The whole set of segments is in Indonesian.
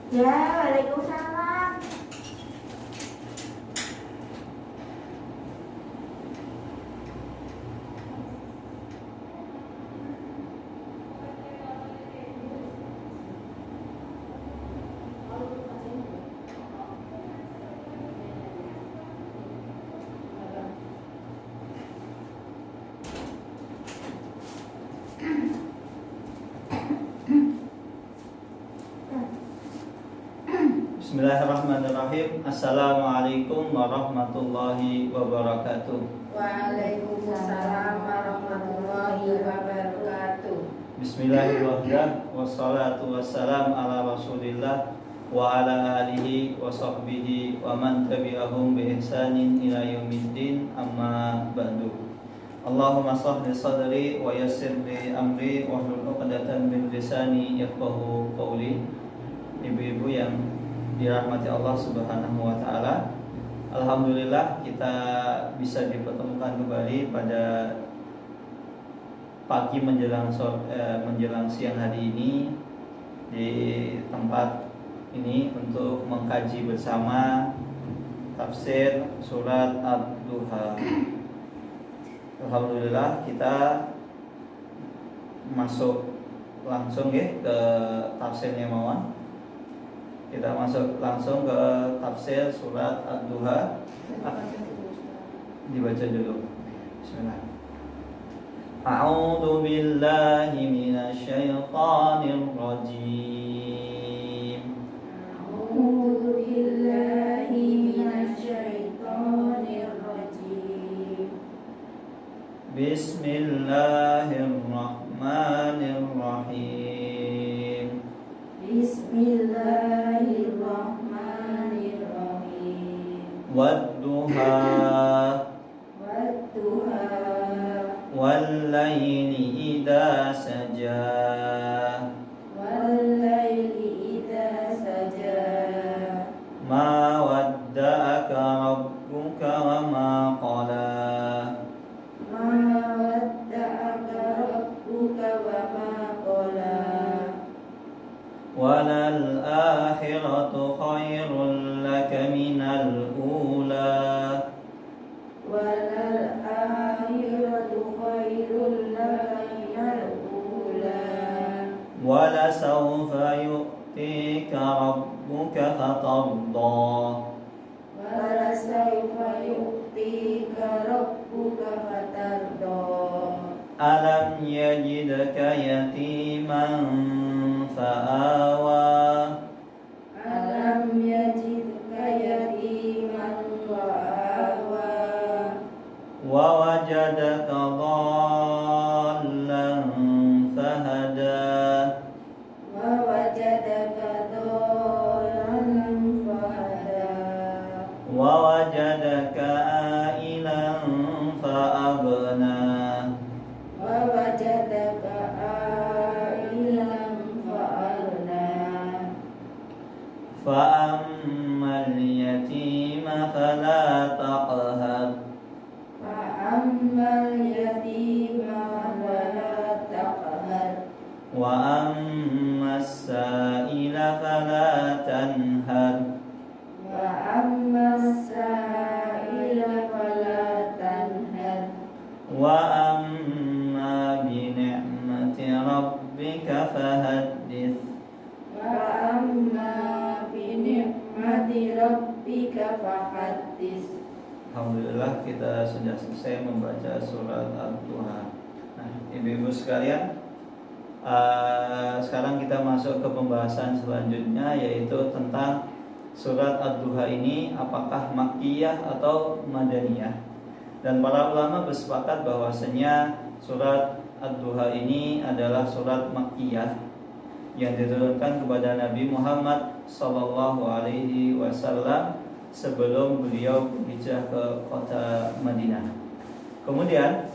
Ya, waalaikumsalam. Bismillahirrahmanirrahim. Assalamualaikum warahmatullahi wabarakatuh. Waalaikumsalam warahmatullahi wabarakatuh. Bismillahirrahmanirrahim. Wassalatu wassalam ala Rasulillah wa ala alihi wa sahbihi wa man tabi'ahum bi ihsanin ila yaumiddin, amma ba'du. Allahumma sahli sadri wa yassir li amri wa hlul 'uqdatam min lisani yafqahu qawli. Ibu-ibu yang dirahmati Allah Subhanahu wa taala, alhamdulillah kita bisa dipertemukan kembali pada pagi menjelang siang hari ini di tempat ini untuk mengkaji bersama tafsir surat Ad-Duha. Alhamdulillah kita masuk langsung ke tafsirnya mawon. Kita masuk langsung ke tafsir surat Ad-Duha. Dibaca dulu. Bismillah. A'udzu billahi minasy syaithanir rajim. A'udzu billahi minasy syaithanir rajim. Bismillahirrahmanirrahim. Bismillahirrahmanirrahim. Wad-duha Wad-duha wal-laili idza saja. wal-laili idza saja. Ma wadda'aka rabbuka wa ma qala. Ma wadda'aka rabbuka wa ma qala. Walal akhiratu khairul laka minal ula. Walal akhiratu khairul laka minal ula. Wala sawfa yu'tika rabbuka fatardha. Wala sawfa yu'tika rabbuka fatardha. Alam yajidka yatiman fa'awa. Alam yajidka yatiman fa'awa. Wa wajadaka dhallan fahada. Wa wajadaka dhallan fahada. Wa wajadaka ailan fa'aghna. Wa wajadaka ailan fa'aghna. Fa'ammal yatima fala taqhar. Fa'ammal yatima fala taqhar. Wa ammas sa'ila fala tanhar. Wa ammas sa'ila fala tanhar. Wa amma bi ni'mati rabbika fahaddits. Wa amma bi ni'mati rabbika fahaddits. Alhamdulillah kita sudah selesai membaca surat Ad-Duha. Nah, ibu-ibu sekalian, sekarang kita masuk ke pembahasan selanjutnya, yaitu tentang surat Ad-Duha ini apakah makkiyah atau madaniyah. Dan para ulama bersepakat bahwasanya surat Ad-Duha ini adalah surat makkiyah yang diturunkan kepada Nabi Muhammad sallallahu alaihi wasallam sebelum beliau hijrah ke kota Madinah. Kemudian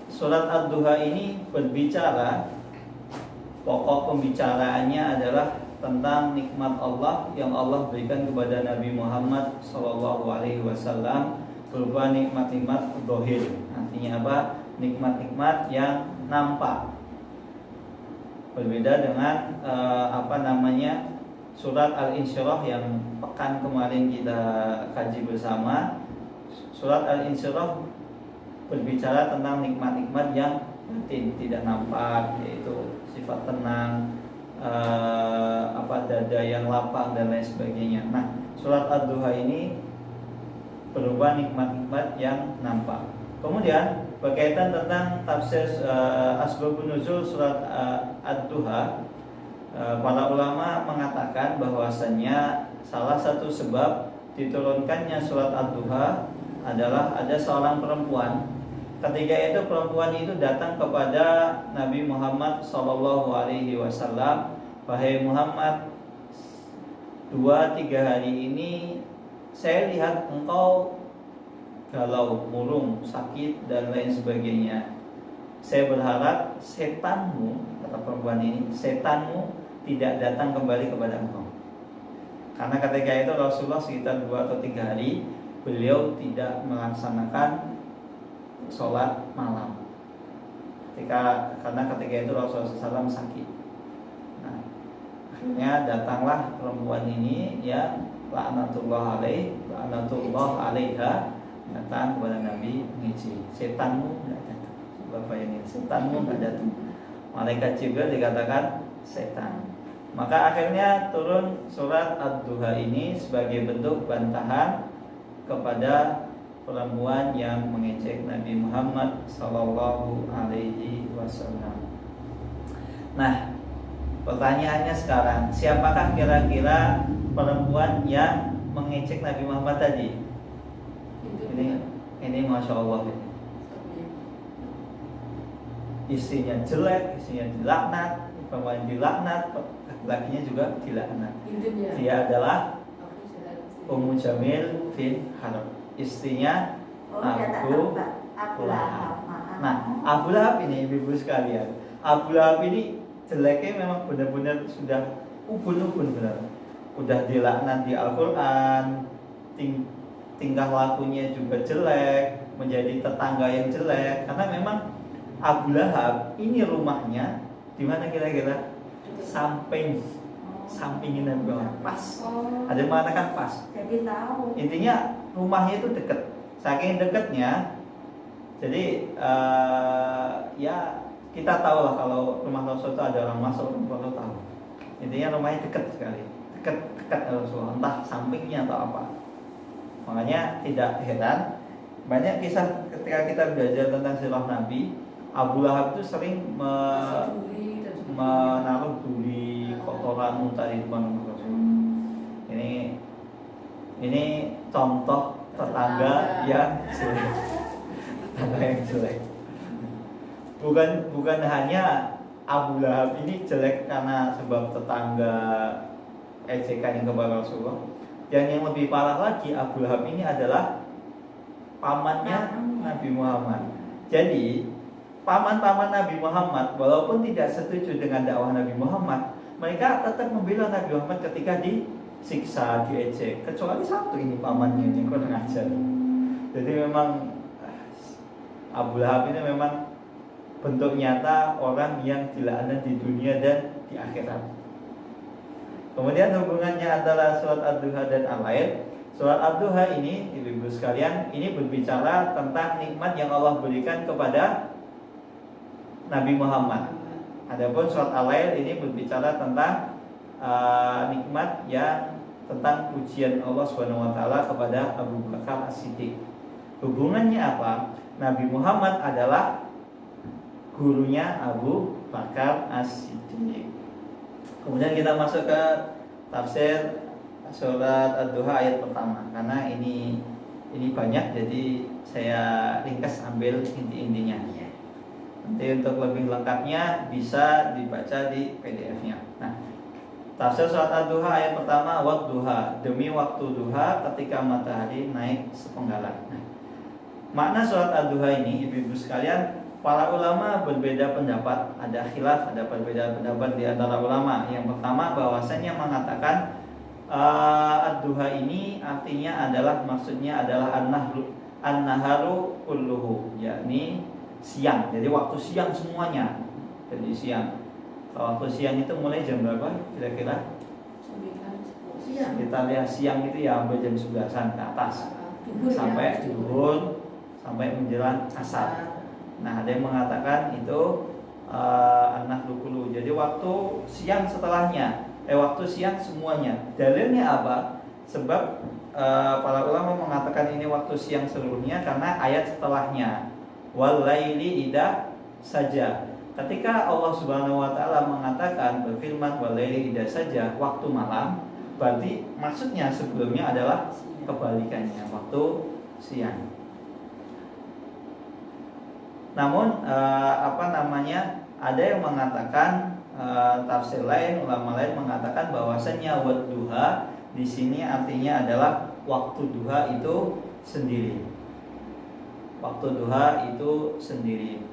surat Ad-Duha ini berbicara, pokok pembicaraannya adalah tentang nikmat Allah yang Allah berikan kepada Nabi Muhammad sallallahu alaihi wasallam berupa nikmat-nikmat zahir. Artinya apa? Nikmat-nikmat yang nampak. Berbeda dengan surat Al-Insyirah yang pekan kemarin kita kaji bersama. Surat Al-Insyirah berbicara tentang nikmat-nikmat yang batin, tidak nampak, yaitu sifat tenang, dada yang lapang dan lain sebagainya. Nah, surat Ad-Duha ini berupa nikmat-nikmat yang nampak. Kemudian berkaitan tentang tafsir asbabun nuzul surat Ad-Duha, para ulama mengatakan bahwasannya salah satu sebab diturunkannya surat Ad-Duha adalah ada seorang perempuan. Ketika itu perempuan itu datang kepada Nabi Muhammad SAW, "Wahai Muhammad, 2-3 hari ini saya lihat engkau galau, murung, sakit dan lain sebagainya. Saya berharap setanmu," kata perempuan ini, "setanmu tidak datang kembali kepada engkau." Karena ketika itu Rasulullah sekitar 2 atau 3 hari beliau tidak melaksanakan sholat malam. Karena ketika itu Rasulullah SAW sakit. Nah, akhirnya datanglah perempuan ini, ya, laknatullah alaiha, datang kepada Nabi mengisi, "Setanmu tidak datang." Bapak ini, setanmu tidak datang. Malaikat Jibril dikatakan setan. Maka akhirnya turun surat Ad-Duha ini sebagai bentuk bantahan kepada perempuan yang mengejek Nabi Muhammad sallallahu alaihi wasallam. Nah, pertanyaannya sekarang, siapakah kira-kira perempuan yang mengejek Nabi Muhammad tadi? Ini Masya Allah, ini istrinya jelek, istrinya dilaknat, perempuan dilaknat, laki-lakinya juga dilaknat. Dia adalah Ummu Jamil bin Harb, istrinya Abu Lahab. Nah, Abu Lahab ini, ibu sekalian, Abu Lahab ini jeleknya memang benar-benar sudah ubun-ubun benar. Udah dilaknat di Al-Quran, tingkah lakunya juga jelek, menjadi tetangga yang jelek. Karena memang Abu Lahab ini rumahnya di mana kira-kira? Sampingin Nabi Muhammad, pas. Ada yang mengatakan pas. Jadi tahu. Intinya rumahnya itu dekat. Saking dekatnya, jadi ya kita tahu lah kalau rumah Rasul itu ada orang masuk, Rasul tahu. Intinya rumahnya dekat sekali, dekat Rasulullah, entah sampingnya atau apa. Makanya tidak heran banyak kisah ketika kita belajar tentang sirah Nabi, Abu Lahab itu sering menaruh duri, kotoran muntah di depan Rasul. Ini contoh tetangga yang jelek. Tetangga yang jelek. Bukan hanya Abu Lahab ini jelek karena sebab tetangga ejekan yang kepada Rasulullah. Yang lebih parah lagi, Abu Lahab ini adalah pamannya Nabi Muhammad. Jadi paman-paman Nabi Muhammad walaupun tidak setuju dengan dakwah Nabi Muhammad, mereka tetap membela Nabi Muhammad ketika disiksa, diejek. Kecuali satu ini pamannya yang kurang ajar. Jadi memang Abu Lahab ini memang bentuk nyata orang yang dilaknat di dunia dan di akhirat. Kemudian hubungannya antara surat Ad-Duha dan Al-Lail. Surat Ad-Duha ini, ibu-ibu sekalian, ini berbicara tentang nikmat yang Allah berikan kepada Nabi Muhammad. Adapun surat Al-Lail ini berbicara tentang nikmat yang tentang pujian Allah Subhanahu wa taala kepada Abu Bakar As-Siddiq. Hubungannya apa? Nabi Muhammad adalah gurunya Abu Bakar As-Siddiq. Kemudian kita masuk ke tafsir surat Ad-Duha ayat pertama. Karena ini banyak, jadi saya ringkas ambil inti-intinya. Nanti untuk lebih lengkapnya bisa dibaca di PDF-nya. Nah, tafsir surat Ad-Duha ayat pertama, wadduha, demi waktu duha ketika matahari naik sepenggalan. Nah, makna surat Ad-Duha ini, ibu-ibu sekalian, para ulama berbeda pendapat, ada khilaf, ada perbedaan pendapat di antara ulama. Yang pertama bahwasanya mengatakan Ad-Duha ini artinya adalah, maksudnya adalah an-naharu kulluhu, yakni siang. Jadi waktu siang semuanya. Jadi siang. Kalau waktu siang itu mulai jam berapa kira-kira? Siang. Kita lihat siang itu ya sampai jam 11-an ke atas. Sampai zuhur, sampai menjelang asar. Nah, ada yang mengatakan itu an-nahru kulluhu. Jadi waktu siang setelahnya, waktu siang semuanya. Dalilnya apa? Sebab para ulama mengatakan ini waktu siang seluruhnya karena ayat setelahnya wal laili idza saja. Ketika Allah Subhanahu wa taala mengatakan berfirman wal laili idza saja, waktu malam, berarti maksudnya sebelumnya adalah kebalikannya, waktu siang. Namun ada yang mengatakan tafsir lain, ulama lain mengatakan bahwasanya wadduha di sini artinya adalah waktu duha itu sendiri. Waktu duha itu sendiri.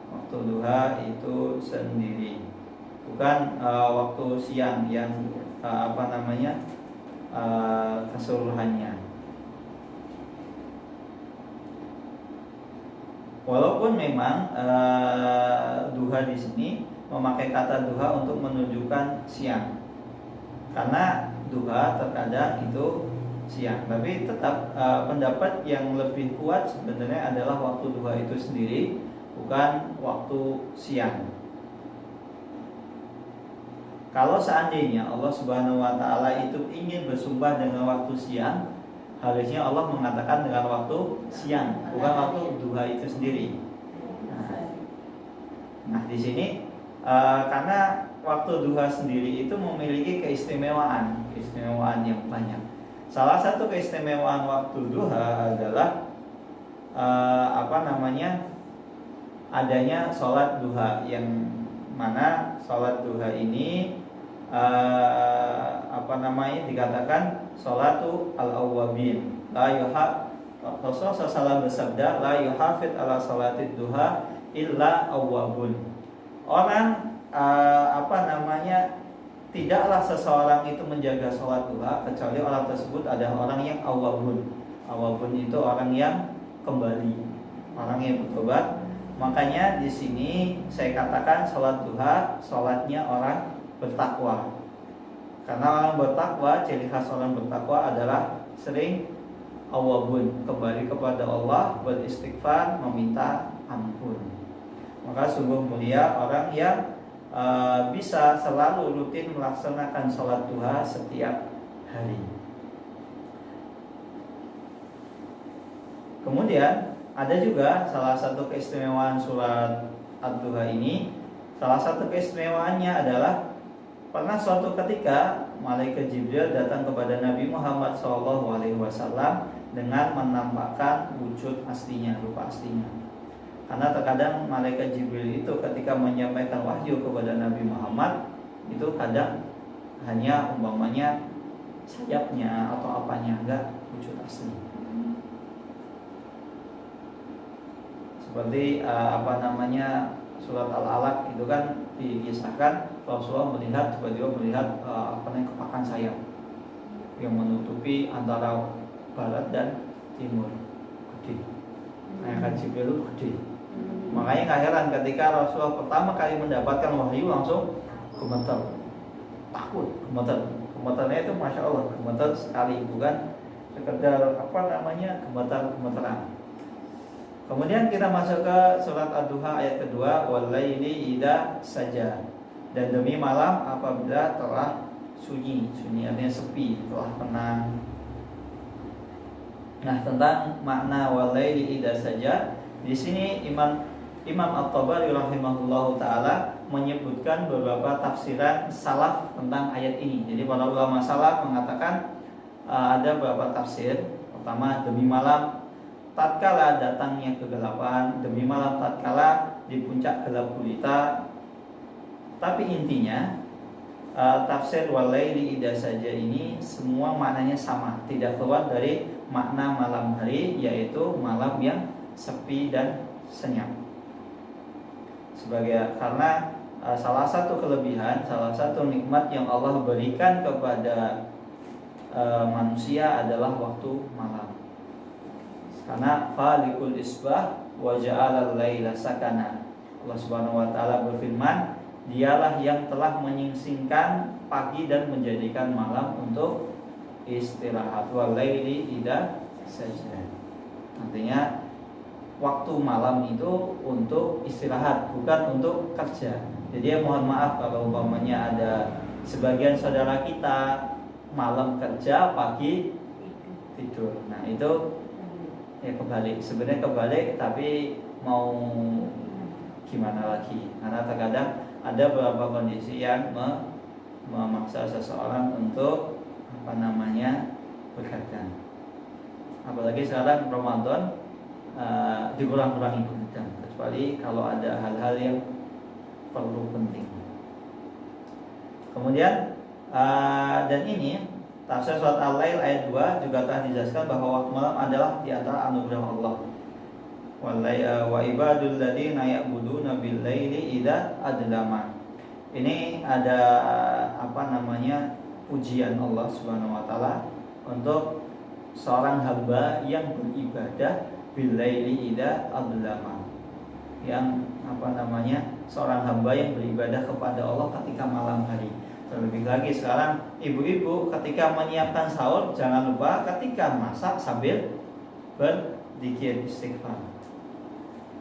Waktu duha itu sendiri. Bukan waktu siang yang keseluruhannya. Walaupun memang duha di sini memakai kata duha untuk menunjukkan siang. Karena duha terkadang itu siang, tapi tetap pendapat yang lebih kuat sebenarnya adalah waktu duha itu sendiri, bukan waktu siang. Kalau seandainya Allah Subhanahu wa taala itu ingin bersumpah dengan waktu siang, harusnya Allah mengatakan dengan waktu siang, bukan waktu duha itu sendiri. Nah, di sini karena waktu duha sendiri itu memiliki keistimewaan yang banyak. Salah satu keistimewaan waktu duha adalah adanya sholat duha, yang mana sholat duha ini dikatakan sholatu al-awwabin. Rasulullah SAW bersabda, la yuhafid ala sholatid duha illa awwabun. Orang tidaklah seseorang itu menjaga sholat duha kecuali orang tersebut adalah orang yang awwabun. Awwabun itu orang yang kembali, orang yang bertobat. Makanya di sini saya katakan sholat duha sholatnya orang bertakwa. Karena orang bertakwa, ciri khas orang bertakwa adalah sering awwabun, kembali kepada Allah, beristighfar, meminta ampun. Maka sungguh mulia orang yang bisa selalu rutin melaksanakan sholat duha setiap hari. Kemudian ada juga salah satu keistimewaan surat ad-duha ini. Salah satu keistimewaannya adalah pernah suatu ketika malaikat Jibril datang kepada Nabi Muhammad SAW dengan menampakkan wujud aslinya, rupa aslinya. Karena terkadang malaikat Jibril itu ketika menyampaikan wahyu kepada Nabi Muhammad itu kadang hanya umpamanya sayapnya atau apanya, enggak wujud asli. Seperti surat Al-Alaq itu kan dikisahkan Rasulullah tiba-tiba melihat kepakan sayap yang menutupi antara barat dan timur, gede. Malaikat Jibril itu gede. Makanya gak heran ketika Rasulullah pertama kali mendapatkan wahyu langsung gemeter, takut, gemeternya itu masya Allah, gemeter sekali, bukan sekedar gemeteran. Kemudian kita masuk ke surat ad-duha ayat kedua, wal laili idza saja, dan demi malam apabila telah sunyi artinya sepi, telah tenang. Nah, tentang makna wal laili idza saja, di sini Imam At-Tabari rahimahullahu taala menyebutkan beberapa tafsiran salaf tentang ayat ini. Jadi para ulama salaf mengatakan ada beberapa tafsir. Pertama, demi malam tatkala datangnya kegelapan, demi malam tatkala di puncak gelap gulita. Tapi intinya tafsir walaili idza saja ini semua maknanya sama, tidak keluar dari makna malam hari, yaitu malam yang sepi dan senyap. Karena salah satu kelebihan, salah satu nikmat yang Allah berikan kepada manusia adalah waktu malam. Karena falikul isbah wa ja'alal laila sakana. Allah Subhanahu wa taala berfirman, dialah yang telah menyingsingkan pagi dan menjadikan malam untuk istirahat. Wal laili idza saja. Artinya waktu malam itu untuk istirahat, bukan untuk kerja. Jadi mohon maaf kalau umpamanya ada sebagian saudara kita malam kerja, pagi tidur. Nah itu ya kebalik, sebenarnya kebalik, tapi mau gimana lagi? Karena terkadang ada beberapa kondisi yang memaksa seseorang untuk begadang. Apalagi sekarang Ramadan, dikurang-kurangi begadang, kecuali kalau ada hal-hal yang perlu penting. Kemudian dan ini tafsir surat Al-Lail ayat 2 juga telah dijelaskan bahwa waktu malam adalah di antara anugerah Allah. Wa ibadul ladzina ya'buduna bil laili idza adlama. Ini ada pujian Allah Subhanahu wa taala untuk seorang hamba yang beribadah bil laili idza adlama. Yang seorang hamba yang beribadah kepada Allah ketika malam hari. Terlebih lagi sekarang ibu-ibu ketika menyiapkan sahur jangan lupa ketika masak sambil berzikir istighfar.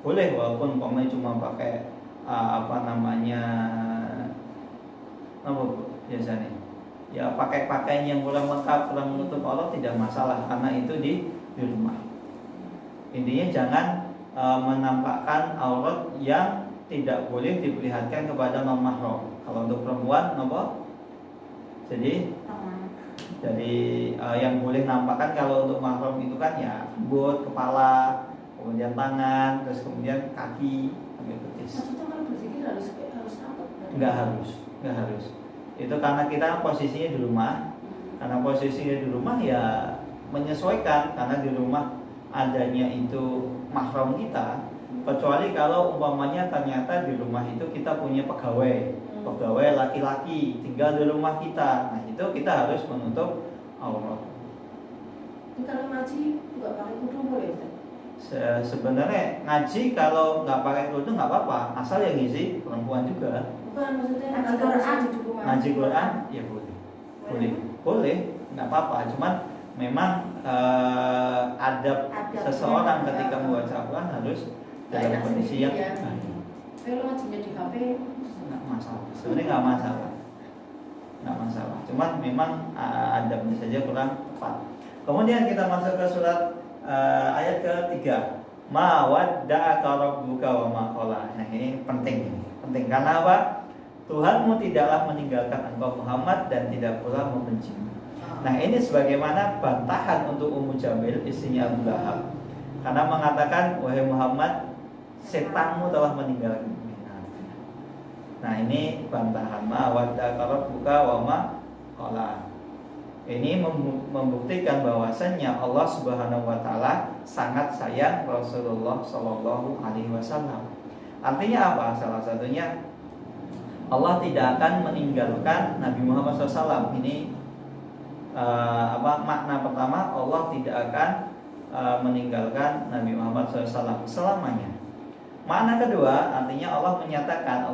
Boleh walaupun umpamanya cuma pakai biasanya ya pakai pakaian yang kurang lengkap, kurang menutup aurat tidak masalah karena itu di rumah. Intinya jangan menampakkan aurat yang tidak boleh diperlihatkan kepada non mahram. Kalau untuk perempuan jadi yang boleh nampakkan kalau untuk mahram itu kan ya rambut, kepala, kemudian tangan, terus kemudian kaki, sampai betis. Maksudnya kalau berzikir harus nampak? Enggak harus. Itu karena kita posisinya di rumah. Karena posisinya di rumah ya menyesuaikan, karena di rumah adanya itu mahram kita. Kecuali kalau umpamanya ternyata di rumah itu kita punya pegawai laki-laki tinggal di rumah kita. Nah itu kita harus menutup aurat. Ini kalau ngaji nggak pakai kerudung boleh? Sebenarnya ngaji kalau nggak pakai kerudung nggak apa-apa, asal yang ngisi perempuan juga. Bukan, maksudnya ngaji Quran ya boleh, nggak apa-apa. Cuman memang adab seseorang ketika membaca Quran harus dalam kondisi yang kalau ngajinya di HP nggak masalah. Sebenarnya nggak masalah. Cuman memang adabnya saja kurang tepat. Kemudian kita masuk ke surat ayat ketiga. Ma wadda'aka rabbuka wa ma qala. Nah ini penting karena apa? Tuhanmu tidaklah meninggalkan engkau Muhammad dan tidak pula membencimu. Nah ini sebagaimana bantahan untuk Ummu Jamil istrinya Abu Lahab, karena mengatakan wahai Muhammad, setanmu telah meninggalkan. Nah ini bantahan ma wadda'aka rabbuka wa ma qala. Ini membuktikan bahwasannya Allah Subhanahu wa taala sangat sayang Rasulullah sallallahu alaihi wasallam. Artinya apa? Salah satunya Allah tidak akan meninggalkan Nabi Muhammad SAW. Ini makna pertama, Allah tidak akan meninggalkan Nabi Muhammad SAW selamanya. Makna kedua, artinya Allah mengatakan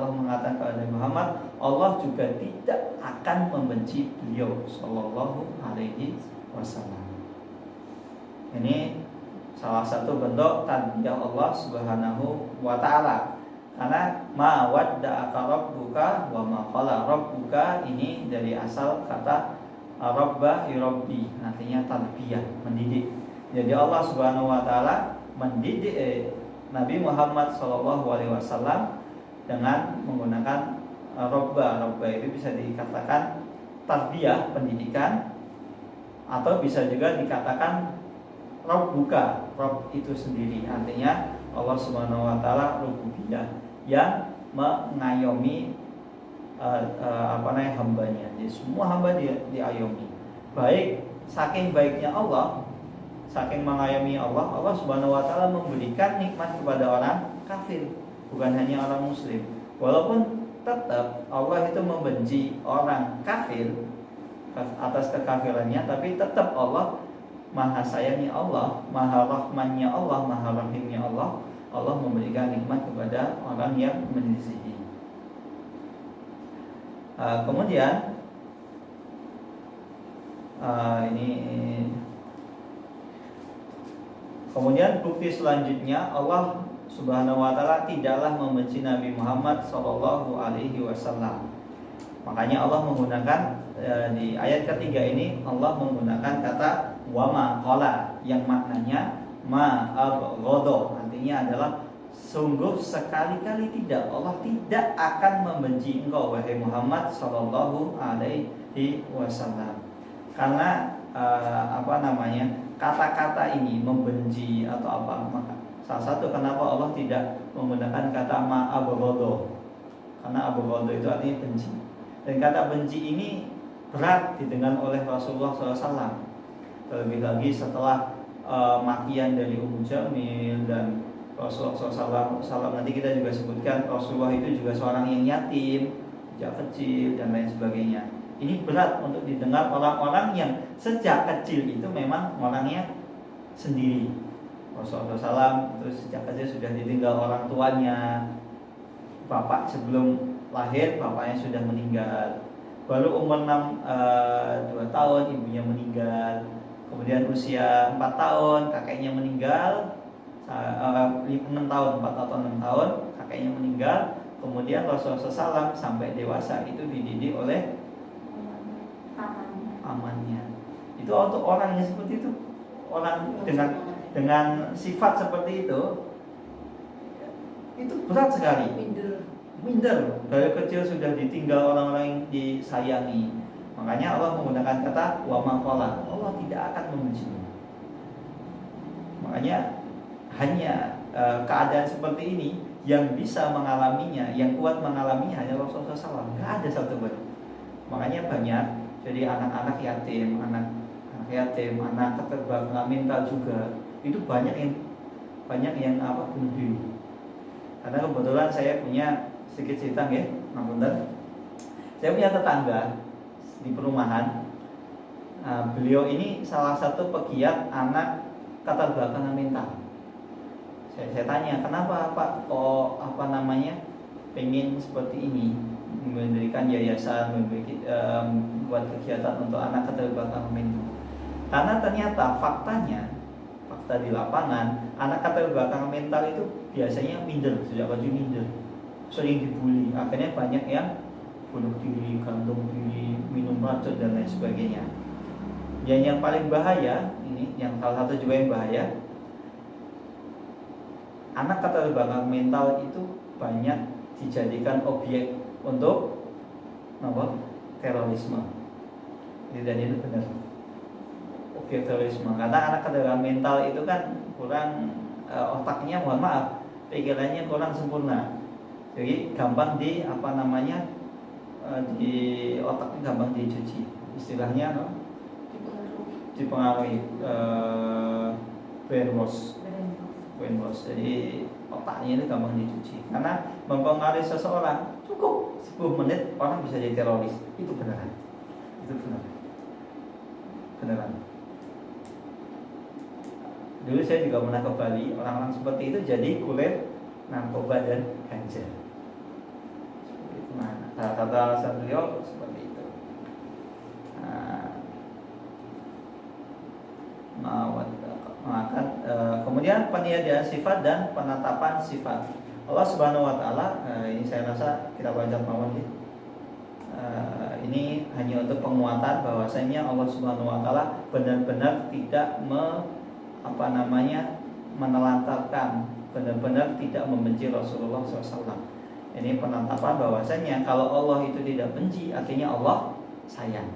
kepada Nabi Muhammad, Allah juga tidak akan membenci beliau sallallahu alaihi wasallam. Ini salah satu bentuk tadbiyah Allah Subhanahu wa taala. Karena ma wadda'aka rabbuka wa ma qala. Rabbuka ini dari asal kata rabba yurabbi, artinya tarbiyah, mendidik. Jadi Allah Subhanahu wa taala mendidik Nabi Muhammad SAW dengan menggunakan robba. Robba itu bisa dikatakan tarbiyah, pendidikan, atau bisa juga dikatakan robbuka, rob itu sendiri. Artinya Allah Subhanahu wa taala rububiyah yang mengayomi hambanya. Jadi semua hamba diayomi. Baik saking baiknya Allah, saking mengayomi Allah, Allah Subhanahu wa taala memberikan nikmat kepada orang kafir, bukan hanya orang muslim. Walaupun tetap Allah itu membenci orang kafir atas kekafirannya, tapi tetap Allah maha sayangnya Allah, maha rahmannya Allah, maha rahimnya Allah, Allah memberikan nikmat kepada orang yang menyelisihi. Kemudian kemudian bukti selanjutnya, Allah Subhanahu wa taala tidaklah membenci Nabi Muhammad sallallahu alaihi wasallam. Makanya Allah menggunakan di ayat ketiga ini, Allah menggunakan kata wama qala yang maknanya ma abghadha, artinya adalah sungguh sekali-kali tidak, Allah tidak akan membenci engkau wahai Muhammad sallallahu alaihi wasallam. Karena kata-kata ini membenci atau apa, maka salah satu kenapa Allah tidak menggunakan kata ma abghadha, karena abghadha itu artinya benci. Dan kata benci ini berat didengar oleh Rasulullah SAW. Terlebih lagi setelah makian dari Ummu Jamil dan Rasulullah SAW. Nanti kita juga sebutkan Rasulullah itu juga seorang yang yatim, sejak kecil dan lain sebagainya. Ini berat untuk didengar orang-orang yang sejak kecil itu memang orangnya sendiri. Rasulullah SAW terus sejak kecil sudah ditinggal orang tuanya. Bapak sebelum lahir bapaknya sudah meninggal. Baru umur 2 tahun ibunya meninggal. Kemudian usia 4 tahun kakeknya meninggal. 6 tahun, 4 atau 6 tahun kakeknya meninggal. Kemudian Rasulullah SAW sampai dewasa itu dididik oleh pamannya. Itu untuk orang yang seperti itu, orang dengan sifat seperti itu berat sekali. Minder, dari kecil sudah ditinggal orang-orang yang disayangi. Makanya Allah menggunakan kata wa ma qala, Allah tidak akan membencimu. Makanya hanya keadaan seperti ini yang bisa mengalaminya, yang kuat mengalaminya hanya Rasulullah SAW. Nggak ada satu pun. Makanya banyak jadi anak-anak yatim, anak keterbelakangan mental juga itu banyak yang bunuh diri. Karena kebetulan saya punya sedikit cerita ya, saya punya tetangga di perumahan. Beliau ini salah satu pegiat anak keterbelakangan mental. Saya tanya, kenapa Pak kok pengen seperti ini, mendirikan yayasan, buat kegiatan untuk anak keterbelakangan mental. Karena ternyata fakta di lapangan, anak keterbelakangan mental itu biasanya minder, sejak kecil minder, sering dibully, akhirnya banyak yang bunuh diri, gantung diri, minum racun dan lain sebagainya. Yang paling bahaya ini, yang salah satu juga yang bahaya, anak keterbelakangan mental itu banyak dijadikan objek untuk terorisme. Dan itu benar, objek terorisme. Karena anak keterbelakangan mental itu kan kurang otaknya, mohon maaf, pikirannya kurang sempurna. Jadi gampang di otaknya gampang dicuci, istilahnya dipengaruhi brainwash. Jadi otaknya itu gampang dicuci. Karena mempengaruhi seseorang cukup 10 menit orang bisa jadi teroris. Itu beneran. Dulu saya juga pernah ke Bali, orang-orang seperti itu jadi kulir narkoba dan ganja. Nah, salah satu alasan beliau seperti itu. Kemudian peniadaan sifat dan penetapan sifat. Allah Subhanahu wa taala, ini saya rasa kita baca mawon ya. Ini hanya untuk penguatan bahwasanya Allah Subhanahu wa taala benar-benar tidak menelantarkan, benar-benar tidak membenci Rasulullah SAW. Ini penetapan bahwasanya kalau Allah itu tidak benci, artinya Allah sayang.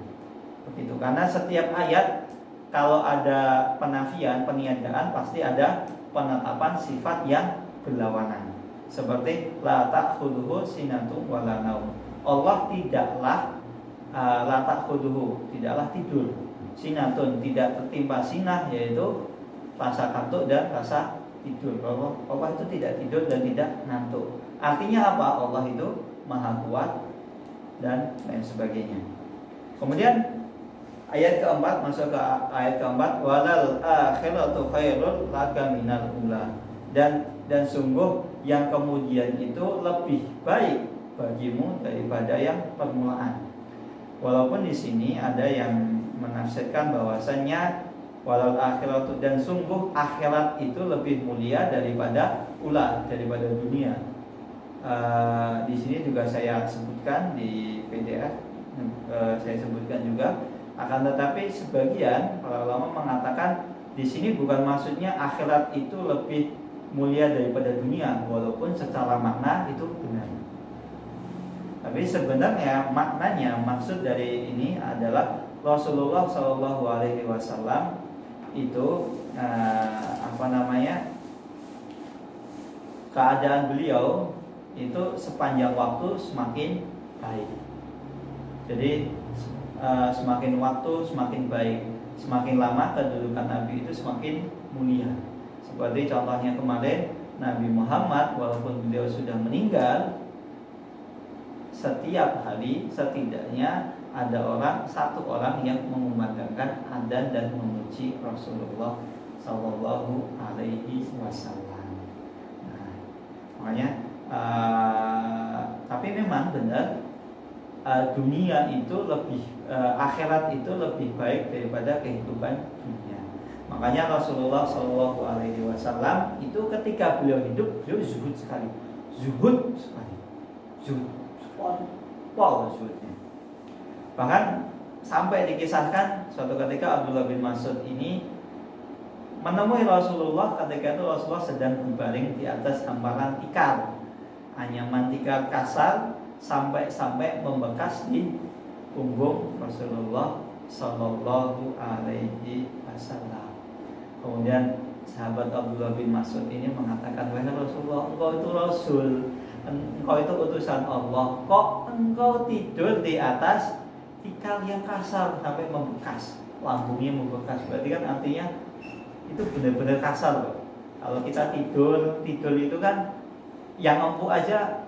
Begitu. Karena setiap ayat kalau ada penafian, peniadaan, pasti ada penetapan sifat yang berlawanan. Seperti la ta'khudhuhu sinatun wa la naum. Allah tidaklah la ta'khudhuhu, tidaklah tidur. Sinatun, tidak tertimpa sinah, yaitu rasa kantuk dan rasa tidur. Allah itu tidak tidur dan tidak ngantuk. Artinya apa? Allah itu maha kuat dan lain sebagainya. Kemudian Ayat keempat, masuk ke ayat keempat, walal akhiratu khairul laka minal ula. Dan sungguh yang kemudian itu lebih baik bagimu daripada yang permulaan. Walaupun di sini ada yang menafsirkan bahwasannya walal akhiratu, dan sungguh akhirat itu lebih mulia daripada ula, daripada dunia. Di sini juga saya sebutkan di PDF, saya sebutkan juga. Akan tetapi sebagian para ulama mengatakan di sini bukan maksudnya akhirat itu lebih mulia daripada dunia, walaupun secara makna itu benar. Tapi sebenarnya maknanya, maksud dari ini adalah Rasulullah Shallallahu Alaihi Wasallam itu keadaan beliau itu sepanjang waktu semakin baik. Jadi semakin waktu semakin baik, semakin lama kedudukan Nabi itu semakin mulia. Seperti contohnya kemarin Nabi Muhammad, walaupun beliau sudah meninggal, setiap hari setidaknya ada satu orang yang mengumandangkan adzan dan memuji Rasulullah Sallallahu Alaihi Wasallam. Nah, makanya tapi memang benar, dunia itu lebih akhirat itu lebih baik daripada kehidupan dunia. Makanya Rasulullah Shallallahu Alaihi Wasallam itu ketika beliau hidup, beliau zuhud sekali, zuhud zuhudnya. Bahkan sampai dikisahkan suatu ketika Abdullah bin Mas'ud ini menemui Rasulullah ketika itu Rasulullah sedang berbaring di atas hamparan tikar, anyaman tikar kasar, sampai membekas di punggung Rasulullah Sallallahu Alaihi Wasallam. Kemudian sahabat Abdullah bin Mas'ud ini mengatakan, wahai Rasulullah, engkau itu Rasul, engkau itu utusan Allah, kok engkau tidur di atas tikar yang kasar sampai membekas, lambungnya membekas? Berarti kan artinya itu benar-benar kasar loh. Kalau kita tidur itu kan yang empuk aja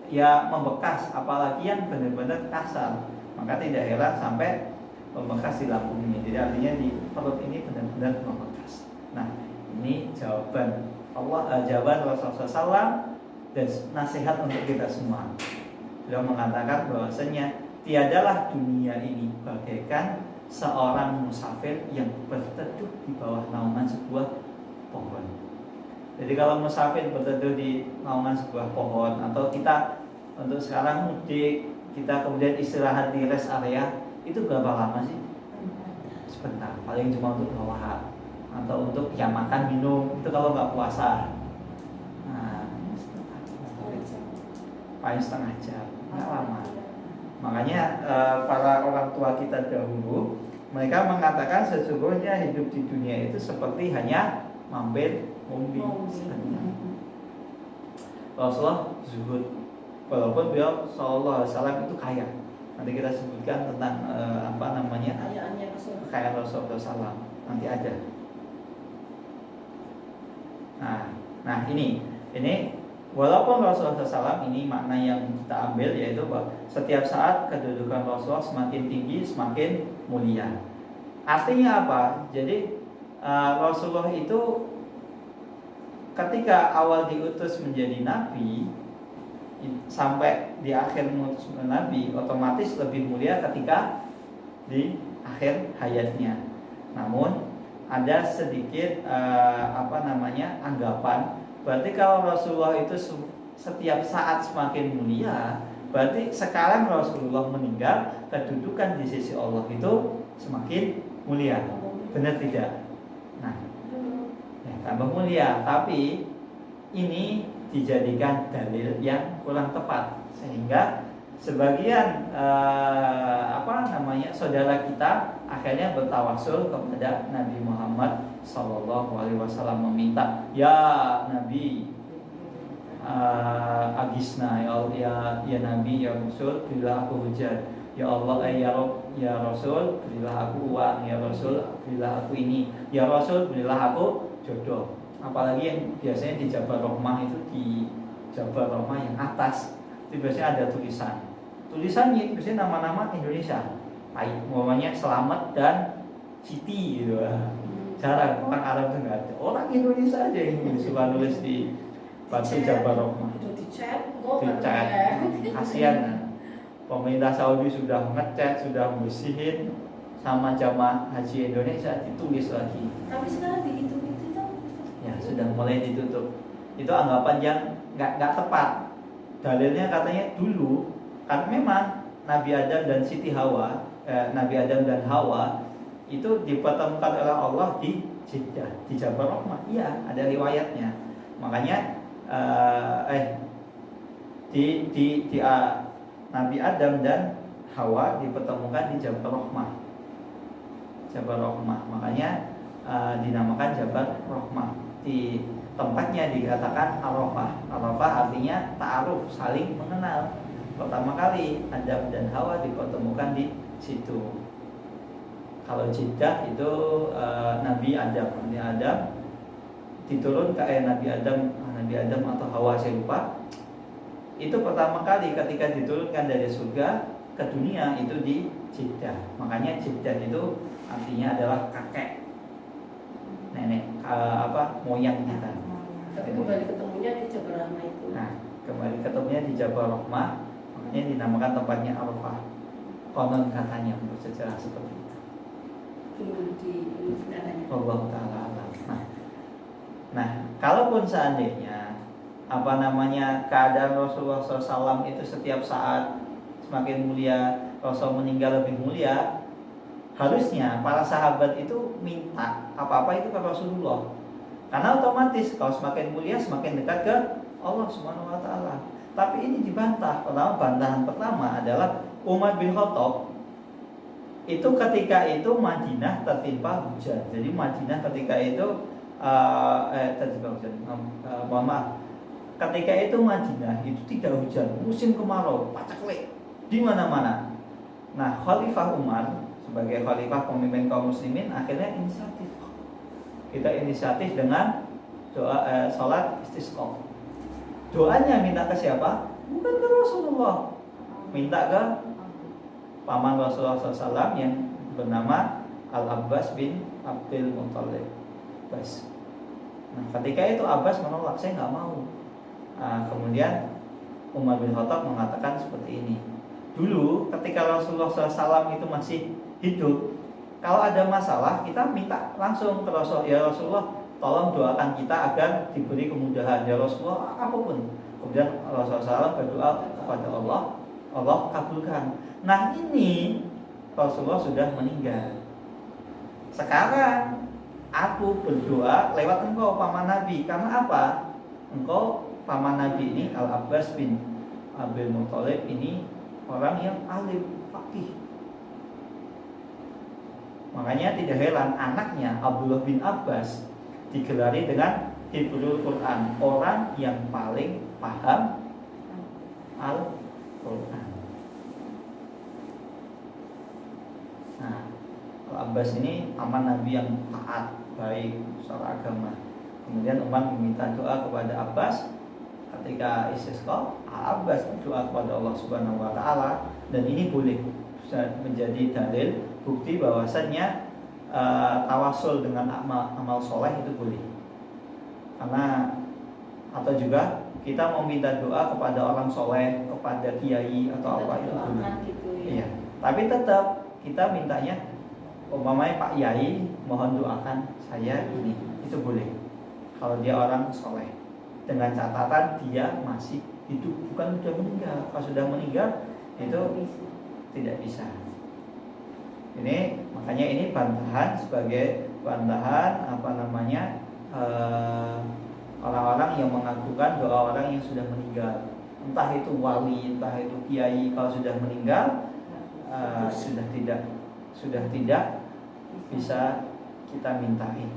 ya membekas, apalagi yang benar-benar kasar. Maka tidak heran sampai membekas di lambungnya. Jadi artinya di perut ini benar-benar membekas. Nah, ini jawaban jawaban Rasulullah SAW dan nasihat untuk kita semua. Beliau mengatakan bahwasanya tiadalah dunia ini bagaikan seorang musafir yang berteduh di bawah naungan sebuah pohon. Jadi kalau musafir berteduh di naungan sebuah pohon, atau kita untuk sekarang mudik, kita kemudian istirahat di rest area, itu berapa lama sih? Sebentar, paling cuma untuk bawa atau untuk ya makan minum, itu kalau nggak puasa. Nah, paling setengah jam, nggak lama. Makanya para orang tua kita dahulu, mereka mengatakan sesungguhnya hidup di dunia itu seperti hanya mampir ngombe sebentar. Rasulullah zuhud, walaupun beliau Sallallahu Alaihi Wasallam itu kaya. Nanti kita sebutkan tentang kekayaan Rasulullah SAW. Nanti ada. Nah ini walaupun Rasulullah SAW ini makna yang kita ambil, yaitu bahwa setiap saat kedudukan Rasulullah semakin tinggi, semakin mulia. Artinya apa? Jadi Rasulullah itu ketika awal diutus menjadi nabi sampai di akhir mengutus nabi, otomatis lebih mulia ketika di akhir hayatnya. Namun ada sedikit anggapan, berarti kalau Rasulullah itu setiap saat semakin mulia, berarti sekarang Rasulullah meninggal, kedudukan di sisi Allah itu semakin mulia. Benar tidak? Nah, ya, tambah mulia, tapi ini dijadikan dalil yang kurang tepat, sehingga sebagian saudara kita akhirnya bertawasul kepada Nabi Muhammad Sallallahu Alaihi Wasallam, meminta, ya Nabi, agisna, ya Nabi, ya Rasul, berilah aku hujan, ya Allah, ya Rasul, berilah aku uang, ya Rasul, berilah aku ini, ya Rasul, berilah aku jodoh. Apalagi yang biasanya di Jabal Rahmah itu, di Jabal Rahmah yang atas itu biasanya ada tulisannya biasanya nama-nama Indonesia. Umpamanya Selamat dan Siti gitu. Jarang orang Arab itu nggak ada. Orang Indonesia aja yang suka nulis di batu Jabal Rahmah. Dicat, kasihan. Pemerintah Saudi sudah ngecat, sudah bersihin, sama jamaah haji Indonesia ditulis lagi. Tapi sekarang dihitung itu tuh. Ya sudah mulai ditutup. Itu anggapan yang nggak tepat. Dalilnya katanya dulu kan memang Nabi Adam dan Siti Hawa, Nabi Adam dan Hawa itu dipertemukan oleh Allah di Jeddah, di Jabal Rahmah. Iya, ada riwayatnya. Makanya Nabi Adam dan Hawa dipertemukan di Jabal Rahmah. Jabal Rahmah. Makanya dinamakan Jabal Rahmah. Di tempatnya dikatakan Arafah. Arafah artinya ta'aruf, saling mengenal. Pertama kali Adam dan Hawa dipertemukan di situ. Kalau Jeddah itu Nabi Adam diturun ke Nabi Adam atau Hawa saya lupa. Itu pertama kali ketika diturunkan dari surga ke dunia itu di Jeddah. Makanya Jeddah itu artinya adalah kakek, nenek, moyang kita. Tapi kembali ketemunya di Jabal Rahmah itu. Nah, kembali ketemunya di Jabal Rahmah, makanya dinamakan tempatnya Arafah. Konon katanya menurut sejarah seperti itu. Dulu di katanya. Allah Ta'ala alam. Nah, kalaupun seandainya keadaan Rasulullah SAW itu setiap saat semakin mulia, Rasul meninggal lebih mulia, harusnya para sahabat itu minta apa-apa itu ke Rasulullah. Karena otomatis kalau semakin mulia semakin dekat ke Allah Subhanahu wa taala. Tapi ini dibantah. Bantahan pertama adalah Umar bin Khattab itu ketika itu Madinah tertimpa hujan. Jadi Madinah ketika itu tertimpa hujan. Mohon maaf. Ketika itu Madinah itu tidak hujan, musim kemarau, paceklik di mana-mana. Nah, Khalifah Umar sebagai khalifah pemimpin kaum muslimin akhirnya inisiatif. Kita inisiatif dengan doa salat istisqa. Doanya minta ke siapa? Bukan ke Rasulullah. Minta ke paman Rasulullah SAW yang bernama Al-Abbas bin Abdul Muttalib. Nah, ketika itu Abbas menolak, saya nggak mau. Kemudian Umar bin Khattab mengatakan seperti ini. Dulu ketika Rasulullah SAW itu masih hidup, kalau ada masalah kita minta langsung ke Rasul. Ya Rasulullah, tolong doakan kita agar diberi kemudahan. Ya Rasulullah, apapun. Kemudian Rasulullah SAW berdoa kepada Allah, Allah kabulkan. Nah, ini Rasulullah sudah meninggal. Sekarang aku berdoa lewat engkau paman Nabi. Karena apa? Engkau paman Nabi ini Al-Abbas bin Abdul Muttalib ini orang yang alim, faqih. Makanya tidak heran anaknya Abdullah bin Abbas digelari dengan Hibrul Quran, orang yang paling paham Al-Quran. Nah, Al-Abbas ini paman Nabi yang taat, baik secara agama. Kemudian Umar meminta doa kepada Abbas ketika istisqa. Abbas berdoa kepada Allah Subhanahu wa taala, dan ini boleh menjadi dalil bukti bahwasannya tawasul dengan amal soleh itu boleh. Karena atau juga kita meminta doa kepada orang soleh, kepada kiai atau apa itu boleh. Gitu, ya. Iya. Tapi tetap kita mintanya, umpamanya Pak Yai mohon doakan saya ini, itu boleh. Kalau dia orang soleh, dengan catatan dia masih hidup, bukan sudah meninggal. Kalau sudah meninggal itu tidak bisa. Ini makanya ini bantahan sebagai bantahan orang-orang yang mengagungkan doa orang yang sudah meninggal. Entah itu wali, entah itu kiai, kalau sudah meninggal sudah tidak bisa kita mintai.